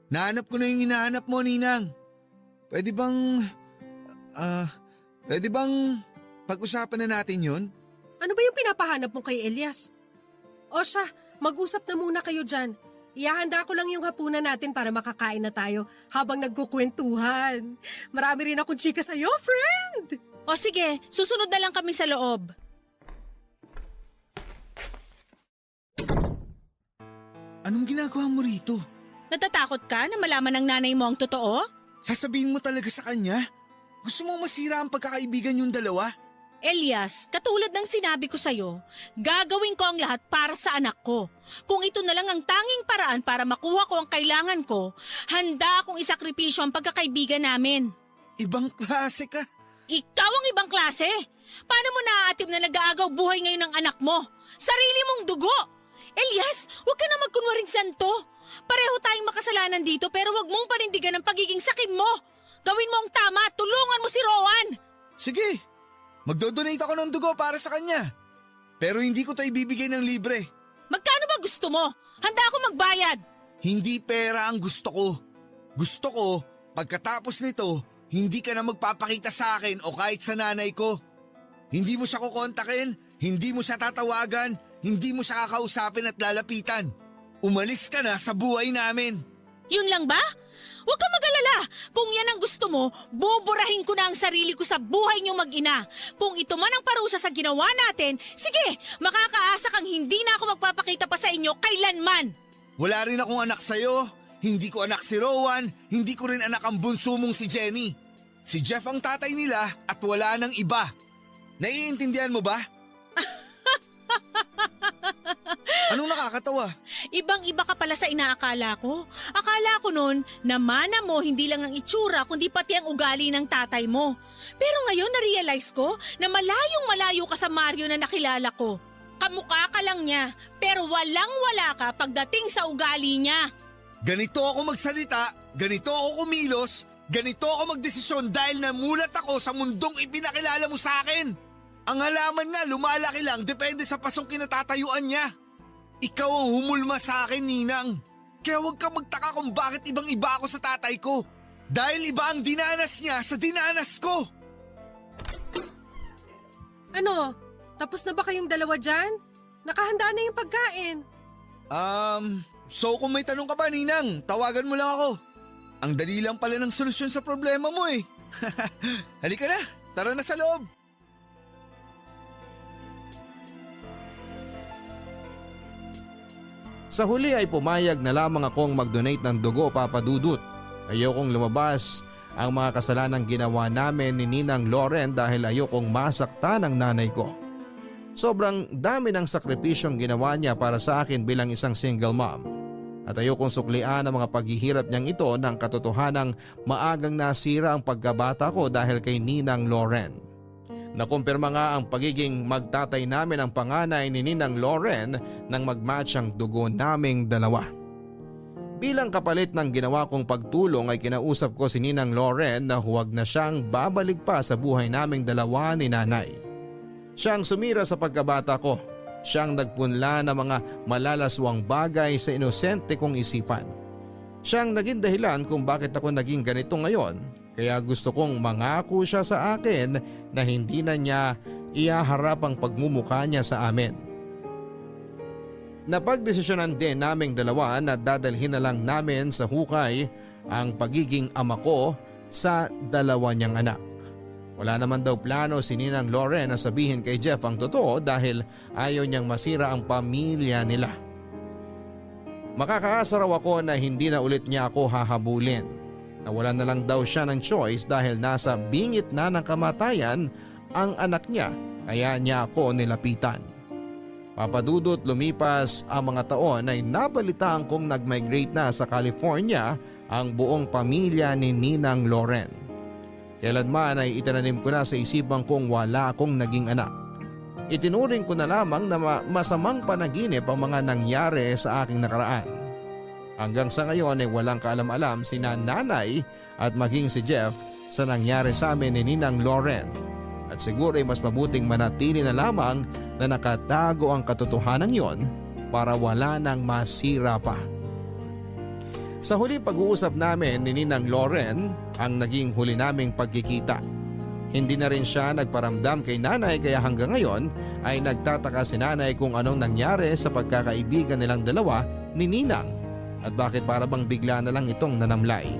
Speaker 8: Nahanap ko na yung hinahanap mo, Ninang. Pwede bang pag-usapan na natin yun?
Speaker 2: Ano ba yung pinapahanap mo kay Elias? O siya, mag-usap na muna kayo dyan. Ihahanda ko lang yung hapunan natin para makakain na tayo habang nagkukwentuhan. Marami rin akong chika sa'yo, friend!
Speaker 3: O sige, susunod na lang kami sa loob.
Speaker 8: Anong ginagawa mo rito?
Speaker 3: Natatakot ka na malaman ng nanay mo ang totoo?
Speaker 8: Sasabihin mo talaga sa kanya? Gusto mong masira ang pagkakaibigan yung dalawa?
Speaker 3: Elias, katulad ng sinabi ko sa'yo, gagawin ko ang lahat para sa anak ko. Kung ito na lang ang tanging paraan para makuha ko ang kailangan ko, handa akong isakripisyo ang pagkakaibigan namin.
Speaker 8: Ibang klase ka.
Speaker 3: Ikaw ang ibang klase? Paano mo naaatim na nag-aagaw buhay ngayon ng anak mo? Sarili mong dugo! Elias, huwag ka na magkunwaring santo. Pareho tayong makasalanan dito pero huwag mong panindigan ang pagiging sakim mo. Gawin mo ang tama at tulungan mo si Rowan.
Speaker 8: Sige, magdodonate ako ng dugo para sa kanya. Pero hindi ko to ibibigay ng libre.
Speaker 3: Magkano ba gusto mo? Handa ako magbayad.
Speaker 8: Hindi pera ang gusto ko. Gusto ko, pagkatapos nito, hindi ka na magpapakita sa akin o kahit sa nanay ko. Hindi mo siya kukontakin, hindi mo siya tatawagan, hindi mo siya kakausapin at lalapitan. Umalis ka na sa buhay namin.
Speaker 3: Yun lang ba? Huwag ka mag-alala. Kung yan ang gusto mo, buburahin ko na ang sarili ko sa buhay niyong mag-ina. Kung ito man ang parusa sa ginawa natin, sige, makakaasa kang hindi na ako magpapakita pa sa inyo kailanman.
Speaker 8: Wala rin akong anak sa'yo. Hindi ko anak si Rowan, hindi ko rin anak ang bunso mong si Jenny. Si Jeff ang tatay nila at wala nang iba. Naiintindihan mo ba? Anong nakakatawa?
Speaker 3: Ibang-iba ka pala sa inaakala ko. Akala ko noon na mana mo hindi lang ang itsura kundi pati ang ugali ng tatay mo. Pero ngayon na-realize ko na malayong malayo ka sa Mario na nakilala ko. Kamukha ka lang niya pero walang-wala ka pagdating sa ugali niya.
Speaker 8: Ganito ako magsalita, ganito ako kumilos, ganito ako magdesisyon dahil namulat ako sa mundong ipinakilala mo sa akin. Ang halaman nga lumalaki lang depende sa pasong kinatatayuan niya. Ikaw ang humulma sa akin, Ninang. Kaya huwag kang magtaka kung bakit ibang-iba ako sa tatay ko. Dahil iba ang dinanas niya sa dinanas ko.
Speaker 2: Ano? Tapos na ba kayong dalawa dyan? Nakahanda na yung pagkain.
Speaker 8: So kung may tanong ka ba, Ninang, tawagan mo lang ako. Ang dali lang pala ng solusyon sa problema mo eh. Halika na, tara na sa loob.
Speaker 1: Sa huli ay pumayag na lamang akong mag-donate ng dugo, Papa Dudut. Ayokong lumabas ang mga kasalanang ginawa namin ni Ninang Loren dahil ayokong masaktan ang nanay ko. Sobrang dami ng sakripisyong ginawa niya para sa akin bilang isang single mom. At ayokong suklian ang mga paghihirap niyang ito ng katotohanang maagang nasira ang pagkabata ko dahil kay Ninang Loren. Nakumpirma nga ang pagiging magtatay namin ang panganay ni Ninang Loren nang mag-match ang dugo naming dalawa. Bilang kapalit ng ginawa kong pagtulong ay kinausap ko si Ninang Loren na huwag na siyang babalik pa sa buhay naming dalawa ni nanay. Siyang sumira sa pagkabata ko. Siyang nagpunla ng mga malalaswang bagay sa inosente kong isipan. Siyang naging dahilan kung bakit ako naging ganito ngayon. Kaya gusto kong mangako siya sa akin na hindi na niya ihaharap ang pagmumukha niya sa amin. Napagdesisyonan din naming dalawa na dadalhin na lang namin sa hukay ang pagiging ama ko sa dalawa niyang anak. Wala naman daw plano si Ninang Loren na sabihin kay Jeff ang totoo dahil ayaw niyang masira ang pamilya nila. Makakaasa raw ako na hindi na ulit niya ako hahabulin. Nawalan na lang daw siya ng choice dahil nasa bingit na ng kamatayan ang anak niya kaya niya ako nilapitan. Papadudot lumipas ang mga taon ay nabalitaan kong nag-migrate na sa California ang buong pamilya ni Ninang Loren. Kailanman ay itinanim ko na sa isipan kong wala akong naging anak. Itinuring ko na lamang na masamang panaginip ang mga nangyari sa aking nakaraan. Hanggang sa ngayon ay walang kaalam-alam si nanay at maging si Jeff sa nangyari sa amin ni Ninang Lauren. At siguro ay mas mabuting manatili na lamang na nakatago ang katotohanan yon para wala nang masira pa. Sa huling pag-uusap namin ni Ninang Lauren ang naging huli naming pagkikita. Hindi na rin siya nagparamdam kay nanay kaya hanggang ngayon ay nagtataka si nanay kung anong nangyari sa pagkakaibigan nilang dalawa ni Ninang at bakit para bang bigla na lang itong nanamlay.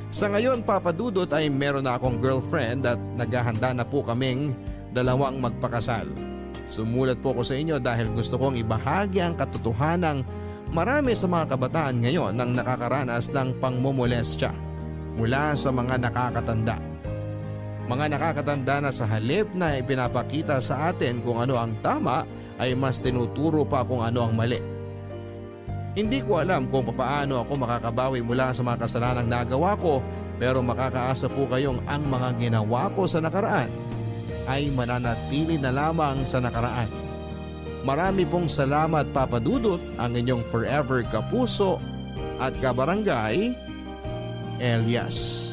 Speaker 1: Sa ngayon Papa Dudut ay meron na akong girlfriend at naghahanda na po kaming dalawang magpakasal. Sumulat po ko sa inyo dahil gusto kong ibahagi ang katotohanang marami sa mga kabataan ngayon ang nakakaranas ng pangmomolestya mula sa mga nakakatanda. Mga nakakatanda na sa halip na ipinapakita sa atin kung ano ang tama ay mas tinuturo pa kung ano ang mali. Hindi ko alam kung paano ako makakabawi mula sa mga kasalanang nagawa ko pero makakaasa po kayong ang mga ginawa ko sa nakaraan ay mananatili na lamang sa nakaraan. Marami pong salamat Papa Dudut, ang inyong forever kapuso at kabarangay, Elias.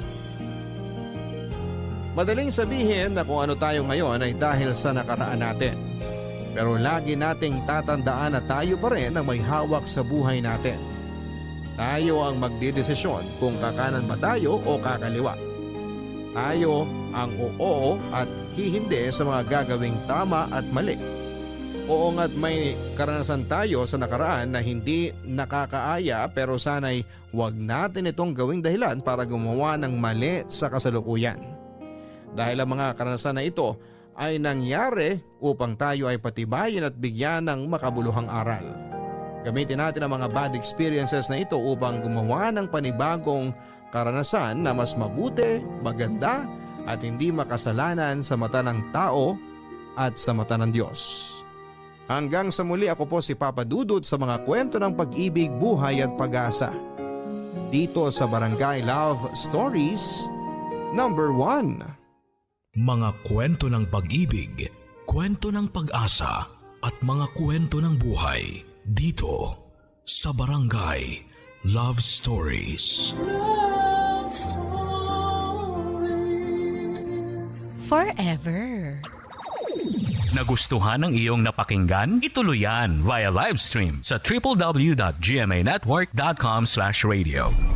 Speaker 1: Madaling sabihin na kung ano tayo ngayon ay dahil sa nakaraan natin. Pero lagi nating tatandaan na tayo pa rin ang may hawak sa buhay natin. Tayo ang magdidesisyon kung kakanan ba tayo o kakaliwa. Tayo ang oo at hihindi sa mga gagawing tama at mali. Oo nga't may karanasan tayo sa nakaraan na hindi nakakaaya pero sana'y huwag natin itong gawing dahilan para gumawa ng mali sa kasalukuyan. Dahil ang mga karanasan na ito ay nangyari upang tayo ay patibayin at bigyan ng makabuluhang aral. Gamitin natin ang mga bad experiences na ito upang gumawa ng panibagong karanasan na mas mabuti, maganda at hindi makasalanan sa mata ng tao at sa mata ng Diyos. Hanggang sa muli, ako po si Papa Dudut sa mga kwento ng pag-ibig, buhay at pag-asa. Dito sa Barangay Love Stories number 1.
Speaker 5: Mga kwento ng pag-ibig, kwento ng pag-asa at mga kwento ng buhay dito sa Barangay Love Stories. Love Stories.
Speaker 10: Forever.
Speaker 11: Nagustuhan ng iyong napakinggan? Ituloy yan via live stream sa www.gmanetwork.com/radio.